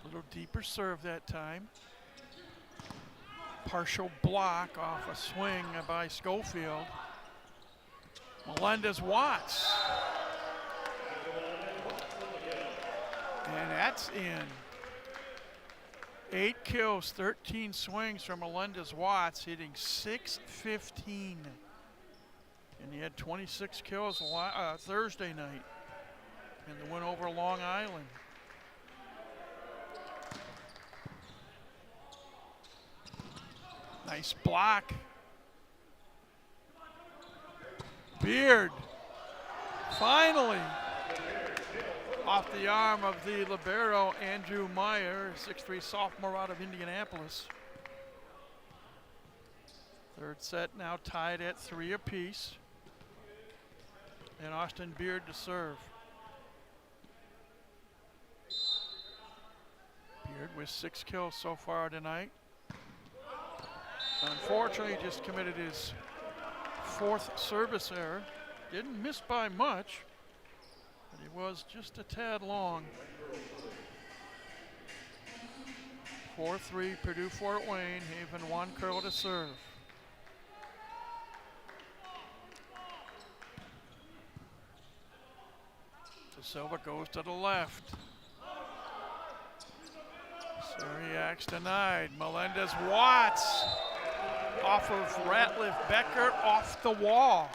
A little deeper serve that time. Partial block off a swing by Schofield. Melendez-Watts. And that's in. 8 kills, 13 swings from Melendez-Watts, hitting .615. And he had 26 kills Thursday night in the win over Long Island. Nice block. Beard, finally, off the arm of the libero, Andrew Meyer, 6'3" sophomore out of Indianapolis. Third set now tied at 3 apiece. And Austin Beard to serve. Beard with 6 kills so far tonight. Unfortunately, just committed his 4th service error. Didn't miss by much, but he was just a tad long. 4-3 Purdue Fort Wayne, Haven Juan Curl to serve. Silva goes to the left. Syriac's denied. Melendez-Watts off of Ratliff Becker off the wall.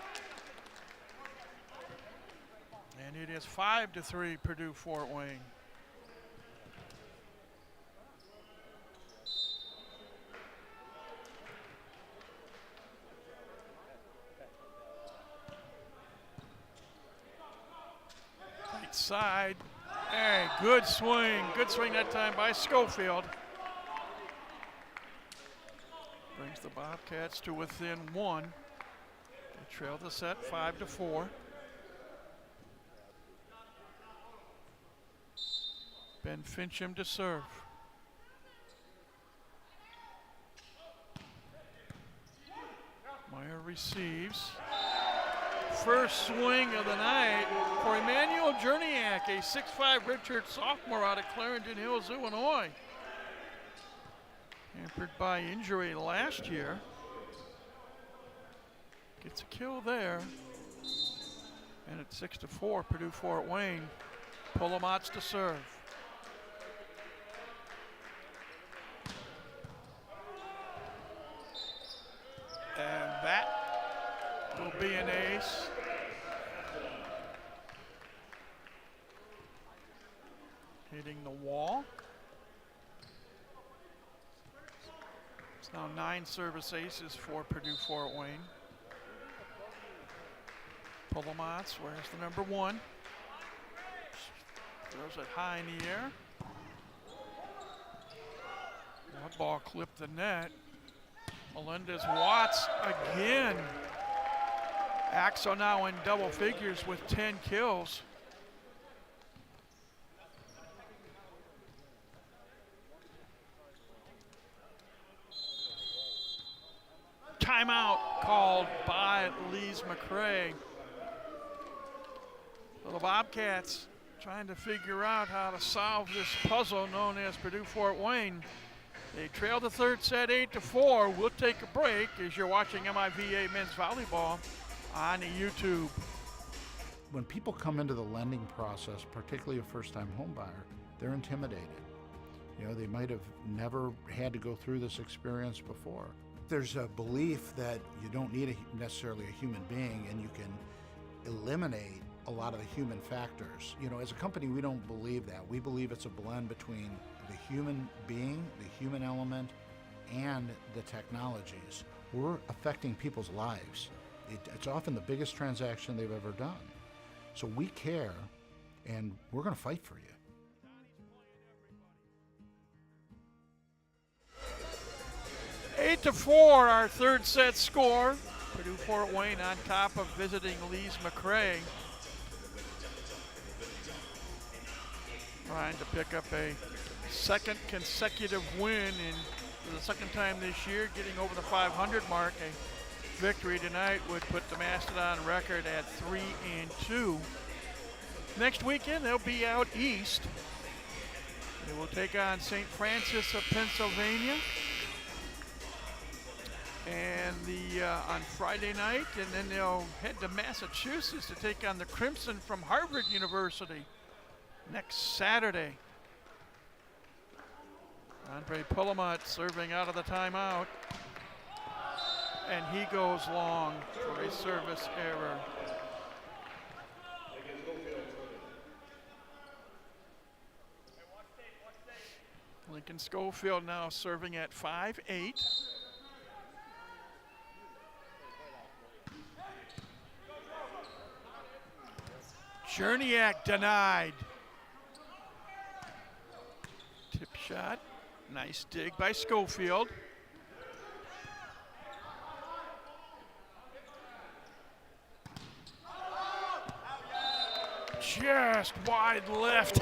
And it is 5-3 Purdue Fort Wayne. Right side. Hey, good swing that time by Schofield. Brings the Bobcats to within 1. They trail the set 5-4. Ben Fincham to serve. Meyer receives. First swing of the night for Emmanuel Jerniak, a 6'5" Richard sophomore out of Clarendon Hills, Illinois. Hampered by injury last year. Gets a kill there. And at 6-4, Purdue Fort Wayne. Polomatz to serve. And that will be an ace. Hitting the wall. It's now 9 service aces for Purdue Fort Wayne. Polomatz, where's the number 1? Throws it high in the air. That ball clipped the net. Melendez-Watts again. Axel now in double figures with 10 kills. timeout called by Lees-McRae. So the Bobcats trying to figure out how to solve this puzzle known as Purdue-Fort Wayne. They trail the third set 8-4. We'll take a break as you're watching MIVA men's volleyball on YouTube. When people come into the lending process, particularly a first-time home buyer, they're intimidated. You know, they might have never had to go through this experience before. There's a belief that you don't need necessarily a human being and you can eliminate a lot of the human factors. You know, as a company, we don't believe that. We believe it's a blend between the human being, the human element, and the technologies. We're affecting people's lives. It's often the biggest transaction they've ever done. So we care, and we're going to fight for you. Eight to 4, our third set score. Purdue-Fort Wayne on top of visiting Lees-McRae. Trying to pick up a second consecutive win, and for the second time this year, getting over the 500 mark. A victory tonight would put the Mastodon record at 3-2. Next weekend, they'll be out east. They will take on St. Francis of Pennsylvania. And on Friday night, and then they'll head to Massachusetts to take on the Crimson from Harvard University next Saturday. Andre Pulamut serving out of the timeout. And he goes long for a service error. Lincoln Schofield now serving at 5-8. Cherniak denied. Tip shot. Nice dig by Schofield. Just wide left.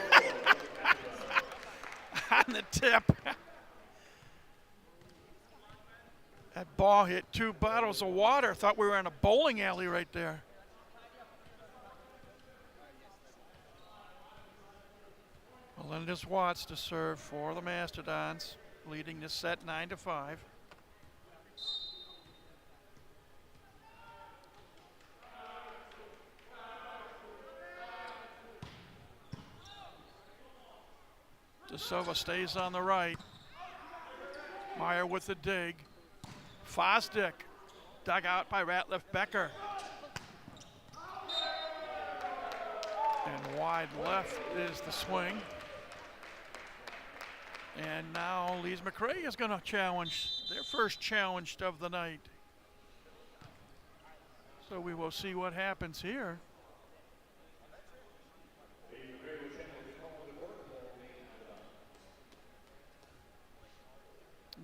On the tip. That ball hit 2 bottles of water. Thought we were in a bowling alley right there. Melendez Watts to serve for the Mastodons, leading the set 9-5. De Silva stays on the right. Meyer with the dig. Fosdick dug out by Ratliff Becker. And wide left is the swing. And now Lees-McRae is going to challenge, their first challenge of the night. So we will see what happens here.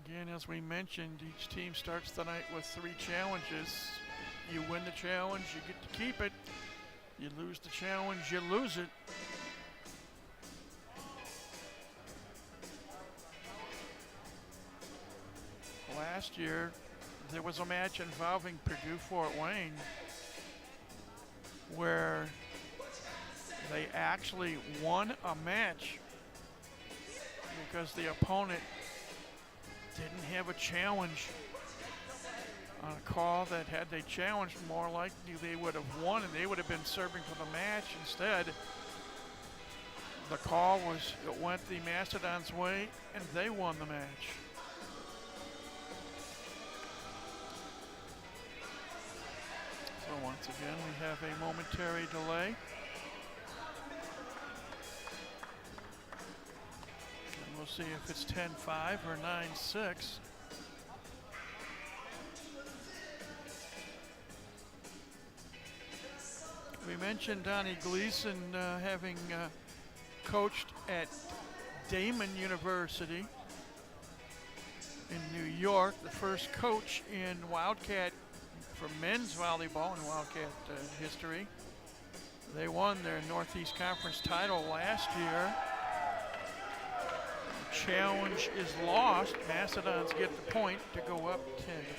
Again, as we mentioned, each team starts the night with 3 challenges. You win the challenge, you get to keep it. You lose the challenge, you lose it. Last year, there was a match involving Purdue-Fort Wayne where they actually won a match because the opponent didn't have a challenge on a call that had they challenged more likely they would have won and they would have been serving for the match. Instead, the call was, it went the Mastodons' way and they won the match. So once again, we have a momentary delay. And we'll see if it's 10-5 or 9-6. We mentioned Donnie Gleason having coached at Damon University in New York, the first coach in Wildcat for men's volleyball in Wildcat history. They won their Northeast Conference title last year. The challenge is lost. Mastodons get the point to go up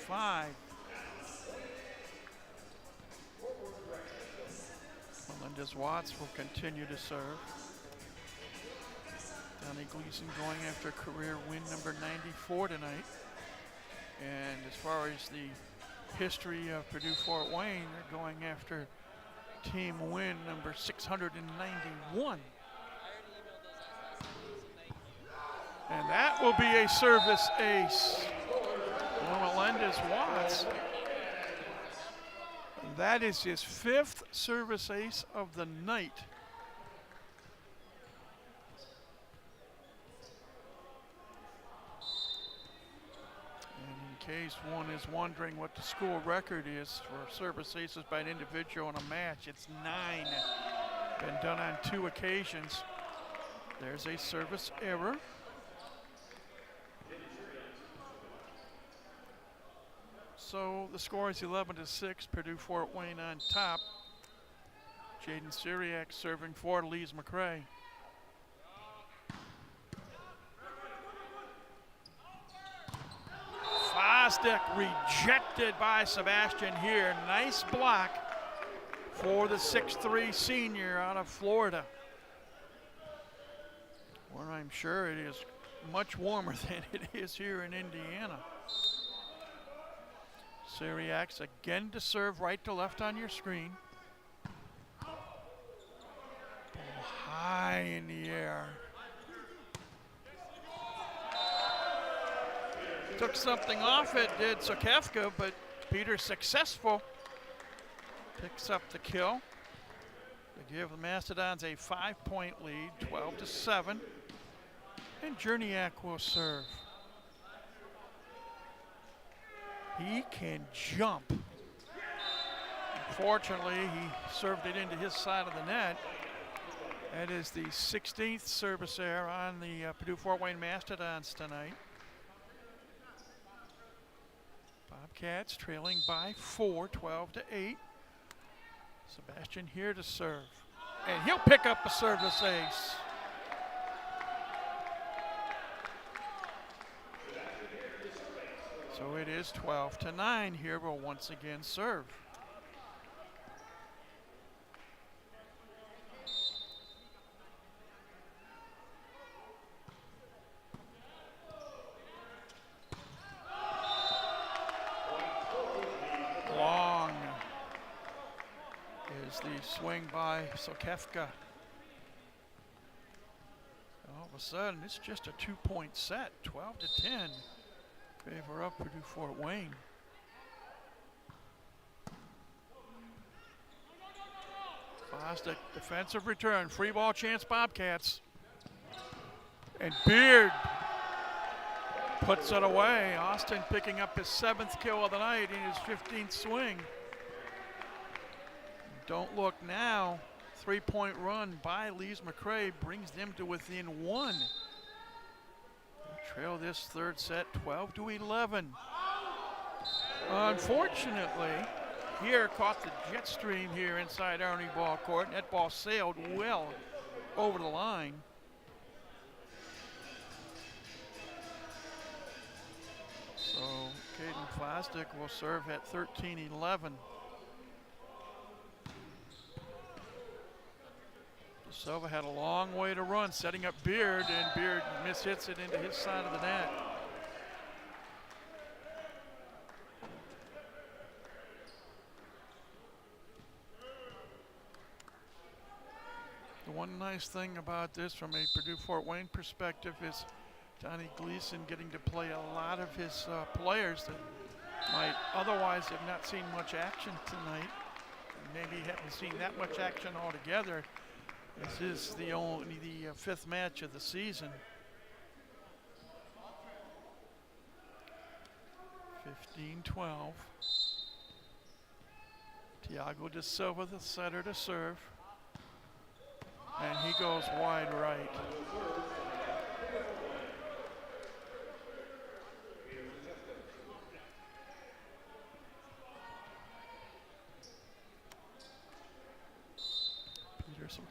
10-5. Melendez-Watts will continue to serve. Donnie Gleason going after career win number 94 tonight. And as far as the history of Purdue-Fort Wayne, they're going after team win number 691. And that will be a service ace for Melendez-Watts. That is his 5th service ace of the night. In case one is wondering what the school record is for service aces by an individual in a match, it's 9. Been done on 2 occasions. There's a service error. So the score is 11-6, Purdue-Fort Wayne on top. Jaden Syriac serving for Lees-McRae. Fosdick rejected by Sebastian here. Nice block for the 6'3" senior out of Florida, where I'm sure it is much warmer than it is here in Indiana. Syriacs again to serve right to left on your screen. Ball high in the air. Took something off it, did Sokefka, but Peter successful. Picks up the kill. They give the Mastodons a 5-point lead, 12-7. And Jerniak will serve. He can jump. Unfortunately, he served it into his side of the net. That is the 16th service error on the Purdue-Fort Wayne Mastodons tonight. Bobcats trailing by 4, 12-8. Sebastian here to serve. And he'll pick up a service ace. So it is 12-9 here. Will once again serve. Long is the swing by Sokefka. All of a sudden, it's just a 2-point set, 12-10. Favor of Purdue-Fort Wayne. Fosdick defensive return, free ball chance Bobcats. And Beard puts it away. Austin picking up his 7th kill of the night in his 15th swing. Don't look now. 3-point run by Lees-McRae brings them to within 1. Trail this 3rd set 12-11. Unfortunately, here caught the jet stream here inside Arnie ball court. And that ball sailed well over the line. So Caden Fosdick will serve at 13-11. Silva had a long way to run, setting up Beard, and Beard mishits it into his side of the net. The one nice thing about this from a Purdue-Fort Wayne perspective is Donnie Gleason getting to play a lot of his players that might otherwise have not seen much action tonight. Maybe haven't seen that much action altogether. This is the 5th match of the season. 15-12. Tiago de Silva, the setter, to serve. And he goes wide right.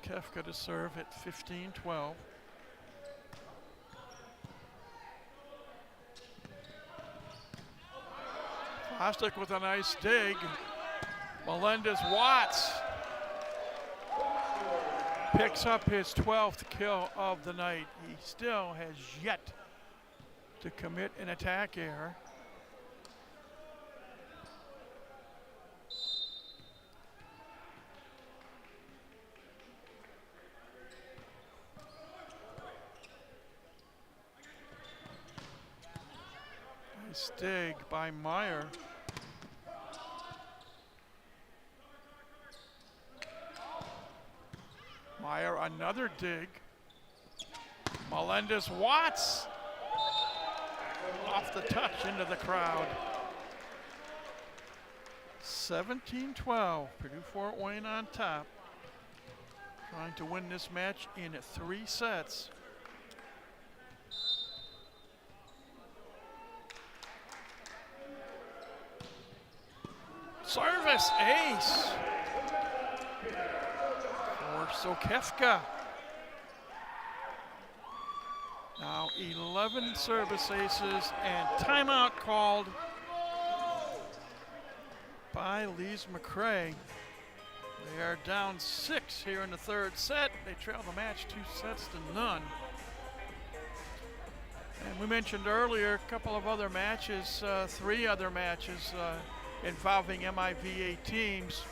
Kefka to serve at 15-12. Fosdick with a nice dig. Melendez-Watts picks up his 12th kill of the night. He still has yet to commit an attack error. Nice dig by Meyer. Meyer, another dig. Melendez-Watts off the touch into the crowd. 17-12, Purdue-Fort Wayne on top. Trying to win this match in 3 sets. Service ace for Sokefka. Now 11 service aces and timeout called by Lees-McRae. They are down 6 here in the 3rd set. They trail the match 2-0. And we mentioned earlier a couple of other matches, 3 other matches involving MIVA teams.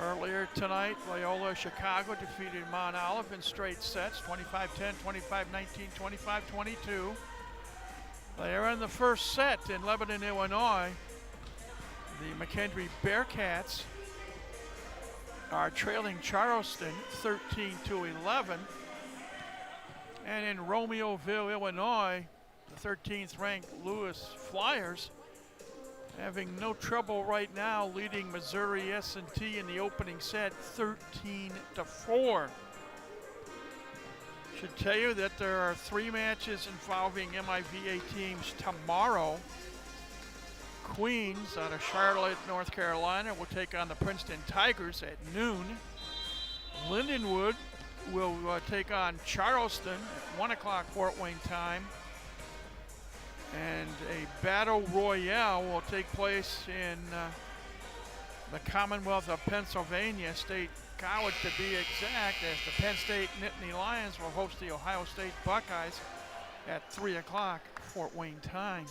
Earlier tonight, Loyola Chicago defeated Mount Olive in straight sets, 25-10, 25-19, 25-22. They are in the first set in Lebanon, Illinois. The McKendree Bearcats are trailing Charleston 13-11. And in Romeoville, Illinois, the 13th ranked Lewis Flyers having no trouble right now, leading Missouri S&T in the opening set 13-4. Should tell you that there are 3 matches involving MIVA teams tomorrow. Queens out of Charlotte, North Carolina will take on the Princeton Tigers at noon. Lindenwood will take on Charleston at 1 o'clock Fort Wayne time. And a battle royale will take place in the Commonwealth of Pennsylvania, State College to be exact, as the Penn State Nittany Lions will host the Ohio State Buckeyes at 3 o'clock Fort Wayne time.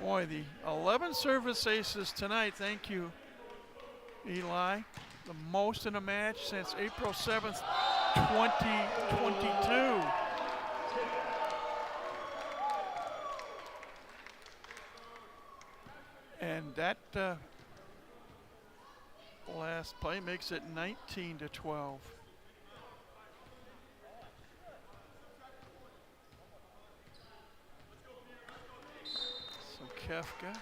Boy, the 11 service aces tonight, thank you, Eli. The most in a match since April 7th, 2022. And that last play makes it 19-12. So Kefka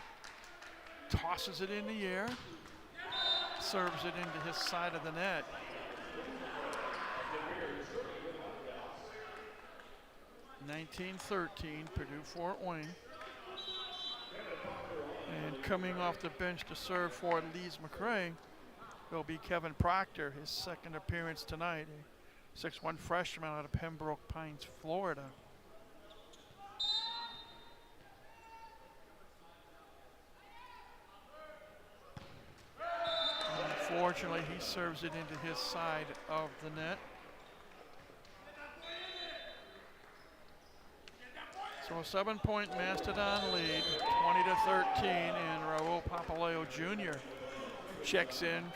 tosses it in the air, serves it into his side of the net. (19-13) Purdue-Fort Wayne. And coming off the bench to serve for Lees-McRae will be Kevin Proctor, his 2nd appearance tonight, a 6'1" freshman out of Pembroke Pines, Florida. Unfortunately, he serves it into his side of the net. So a 7-point Mastodon lead, 20-13, and Raul Papaleo Jr. checks in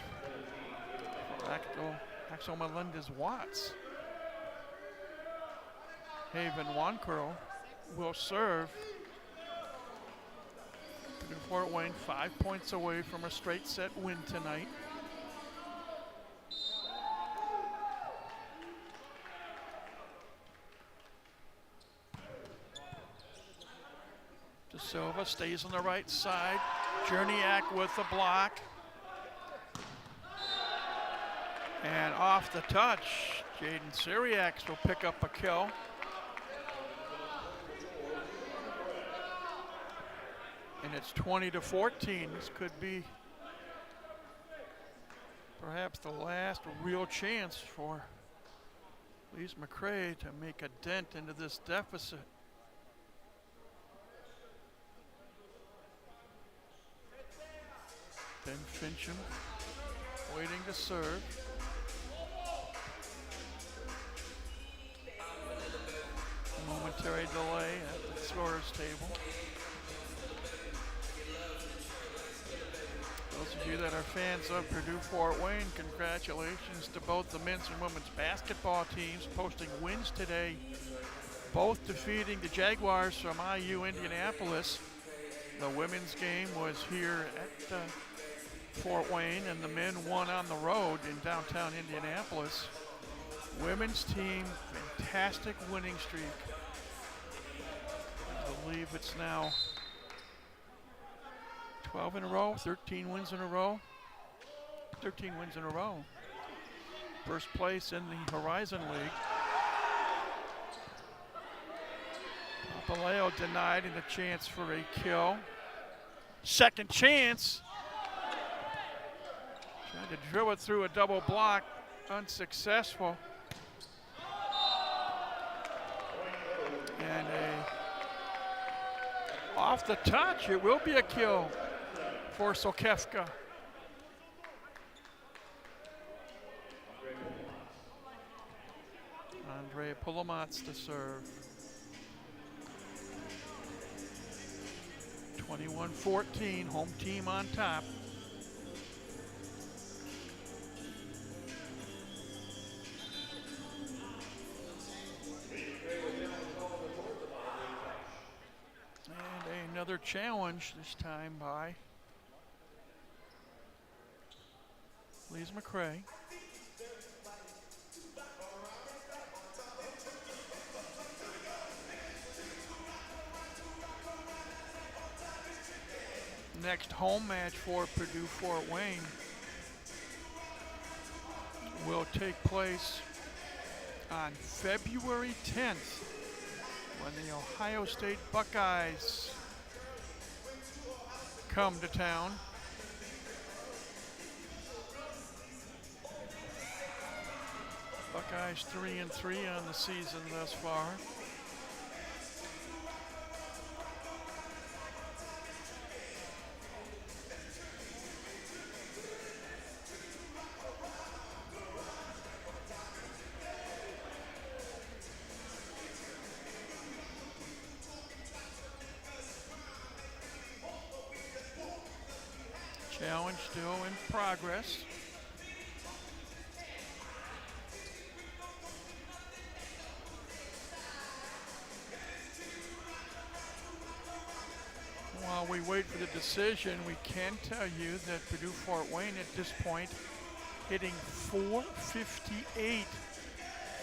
for Axel Melendez-Watts. Haven Wancurl will serve. Fort Wayne 5 points away from a straight set win tonight. De Silva stays on the right side. Jerniak with the block. And off the touch, Jaden Syriacs will pick up a kill. And it's 20-14. This could be perhaps the last real chance for Lees-McRae to make a dent into this deficit. Ben Fincham waiting to serve. Momentary delay at the scorer's table. Those of you that are fans of Purdue Fort Wayne, congratulations to both the men's and women's basketball teams posting wins today, both defeating the Jaguars from IU Indianapolis. The women's game was here at Fort Wayne, and the men won on the road in downtown Indianapolis. Women's team, fantastic winning streak. I believe it's now 12 in a row, 13 wins in a row. 13 wins in a row. First place in the Horizon League. Papaleo denied in a chance for a kill. Second chance. Trying to drill it through a double block, unsuccessful. And off the touch, it will be a kill for Sokefka. Andrea Pulomats to serve. 21-14, home team on top. And another challenge, this time by Lees-McRae. Next home match for Purdue Fort Wayne will take place on February 10th when the Ohio State Buckeyes come to town. Buckeyes 3-3 on the season thus far. Challenge still in progress. While we wait for the decision, we can tell you that Purdue Fort Wayne at this point hitting .458,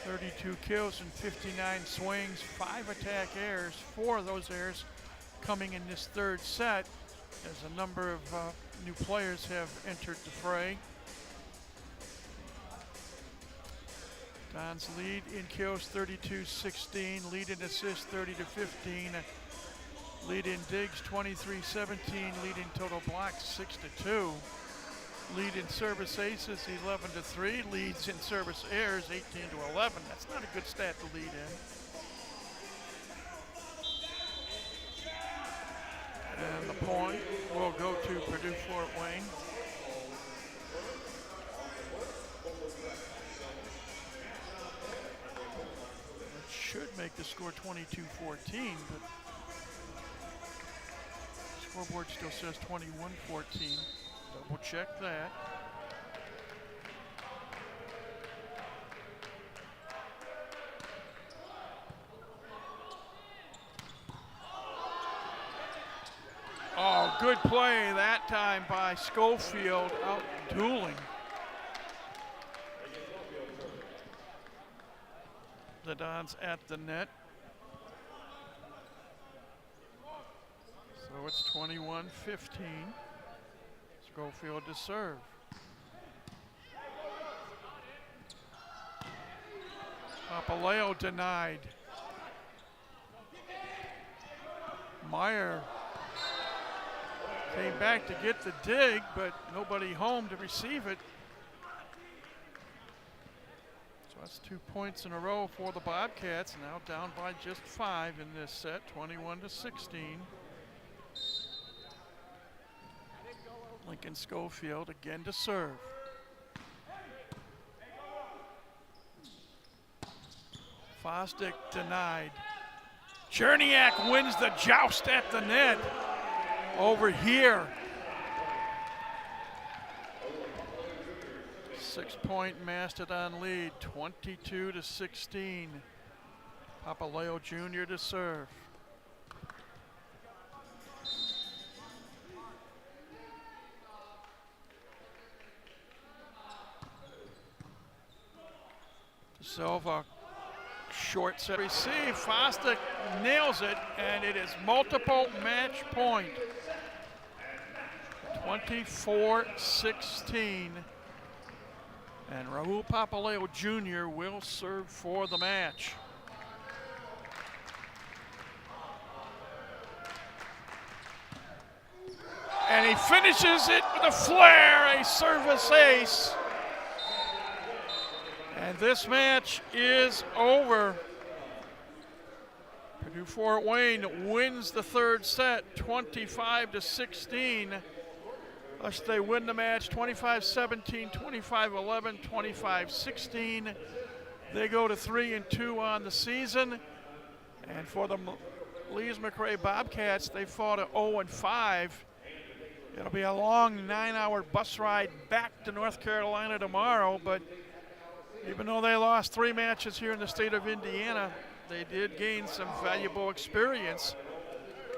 32 kills and 59 swings, 5 attack errors, 4 of those errors coming in this third set as a number of new players have entered the fray. Don's lead in kills 32-16, lead in assists 30-15, lead in digs 23-17, lead in total blocks 6-2, lead in service aces 11-3, leads in service errors 18-11. That's not a good stat to lead in. And the point will go to Purdue Fort Wayne. It should make the score 22-14, but the scoreboard still says 21-14. Double check that. Oh, good play that time by Schofield, out dueling the Dons at the net. So it's 21-15. Schofield to serve. Papaleo denied. Meyer came back to get the dig, but nobody home to receive it. So that's 2 points in a row for the Bobcats, now down by just 5 in this set, 21-16. Lincoln Schofield again to serve. Fosdick denied. Cherniak wins the joust at the net over here. 6-point Mastodon lead, 22-16. Papaleo Jr. to serve. Silva, short set receive. Fosdick nails it, and it is multiple match point. 24-16. And Raul Papaleo Jr. will serve for the match. And he finishes it with a flare, a service ace. And this match is over. Purdue Fort Wayne wins the third set, 25-16. Thus they win the match 25-17, 25-11, 25-16. They go to 3-2 on the season. And for the Lees-McRae Bobcats, they fall to 0-5. It'll be a long 9-hour bus ride back to North Carolina tomorrow, but even though they lost 3 matches here in the state of Indiana, they did gain some valuable experience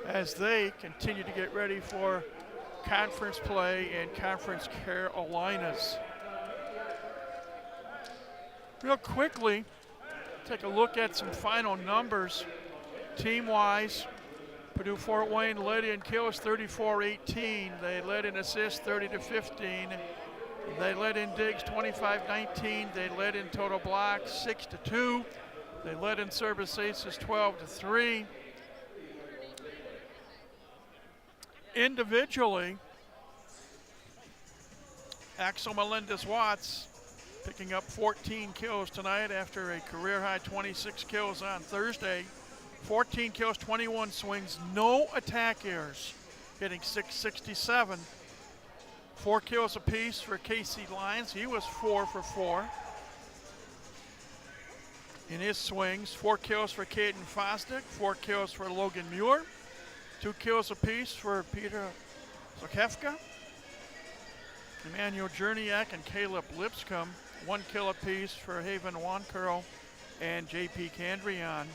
as they continue to get ready for conference play in Conference Carolinas. Real quickly, take a look at some final numbers. Team-wise, Purdue Fort Wayne led in kills 34-18. They led in assists 30-15. They led in digs 25-19. They led in total blocks 6-2. They led in service aces 12-3. Individually, Axel Melendez-Watts picking up 14 kills tonight after a career-high 26 kills on Thursday. 14 kills, 21 swings, no attack errors, hitting .667. 4 kills apiece for Casey Lyons. He was 4 for 4 in his swings. 4 kills for Caden Fosdick, 4 kills for Logan Muir, 2 kills apiece for Peter Zokefka, Emmanuel Jerniak and Caleb Lipscomb, 1 kill apiece for Haven Wancurl and JP Candrian.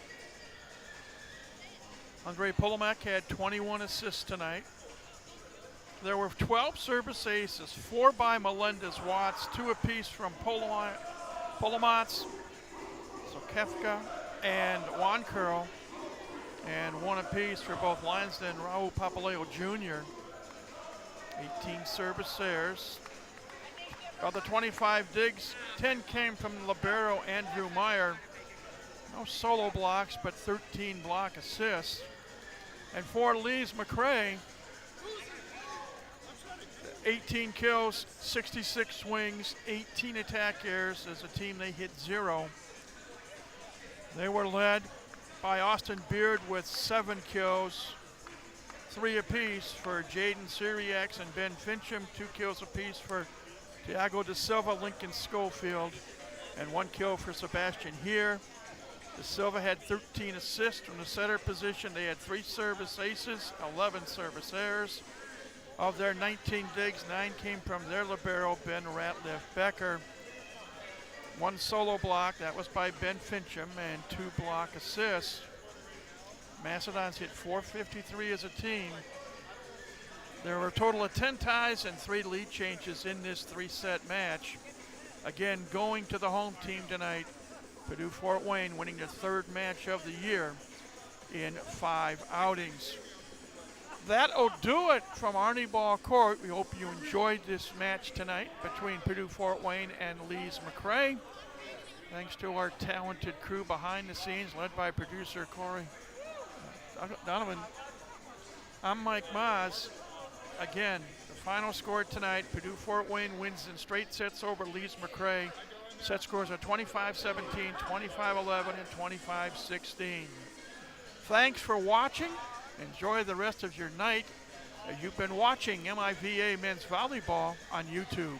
Andre Polomak had 21 assists tonight. There were 12 service aces, 4 by Melendez-Watts, 2 apiece from Polomatz, Zokefka, and Wancurl, and 1 apiece for both Lyons and Raul Papaleo Jr. 18 service errors. Of the 25 digs, 10 came from libero Andrew Meyer. No solo blocks, but 13 block assists. And for Lees-McRae, 18 kills, 66 swings, 18 attack errors. As a team, they hit 0. They were led by Austin Beard with 7 kills, 3 apiece for Jaden Syriax and Ben Fincham, 2 kills apiece for Thiago De Silva, Lincoln Schofield, and 1 kill for Sebastian Here. De Silva had 13 assists from the setter position. They had 3 service aces, 11 service errors. Of their 19 digs, 9 came from their libero, Ben Ratliff Becker. 1 solo block, that was by Ben Fincham, and 2 block assists. Mastodons hit .453 as a team. There were a total of 10 ties and 3 lead changes in this 3-set match. Again, going to the home team tonight, Purdue Fort Wayne winning their 3rd match of the year in 5 outings. That'll do it from Arnie Ball Court. We hope you enjoyed this match tonight between Purdue Fort Wayne and Lees-McRae. Thanks to our talented crew behind the scenes, led by producer Corey Donovan. I'm Mike Maas. Again, the final score tonight, Purdue Fort Wayne wins in straight sets over Lees-McRae. Set scores are 25-17, 25-11, and 25-16. Thanks for watching. Enjoy the rest of your night You've been watching MIVA Men's Volleyball on YouTube.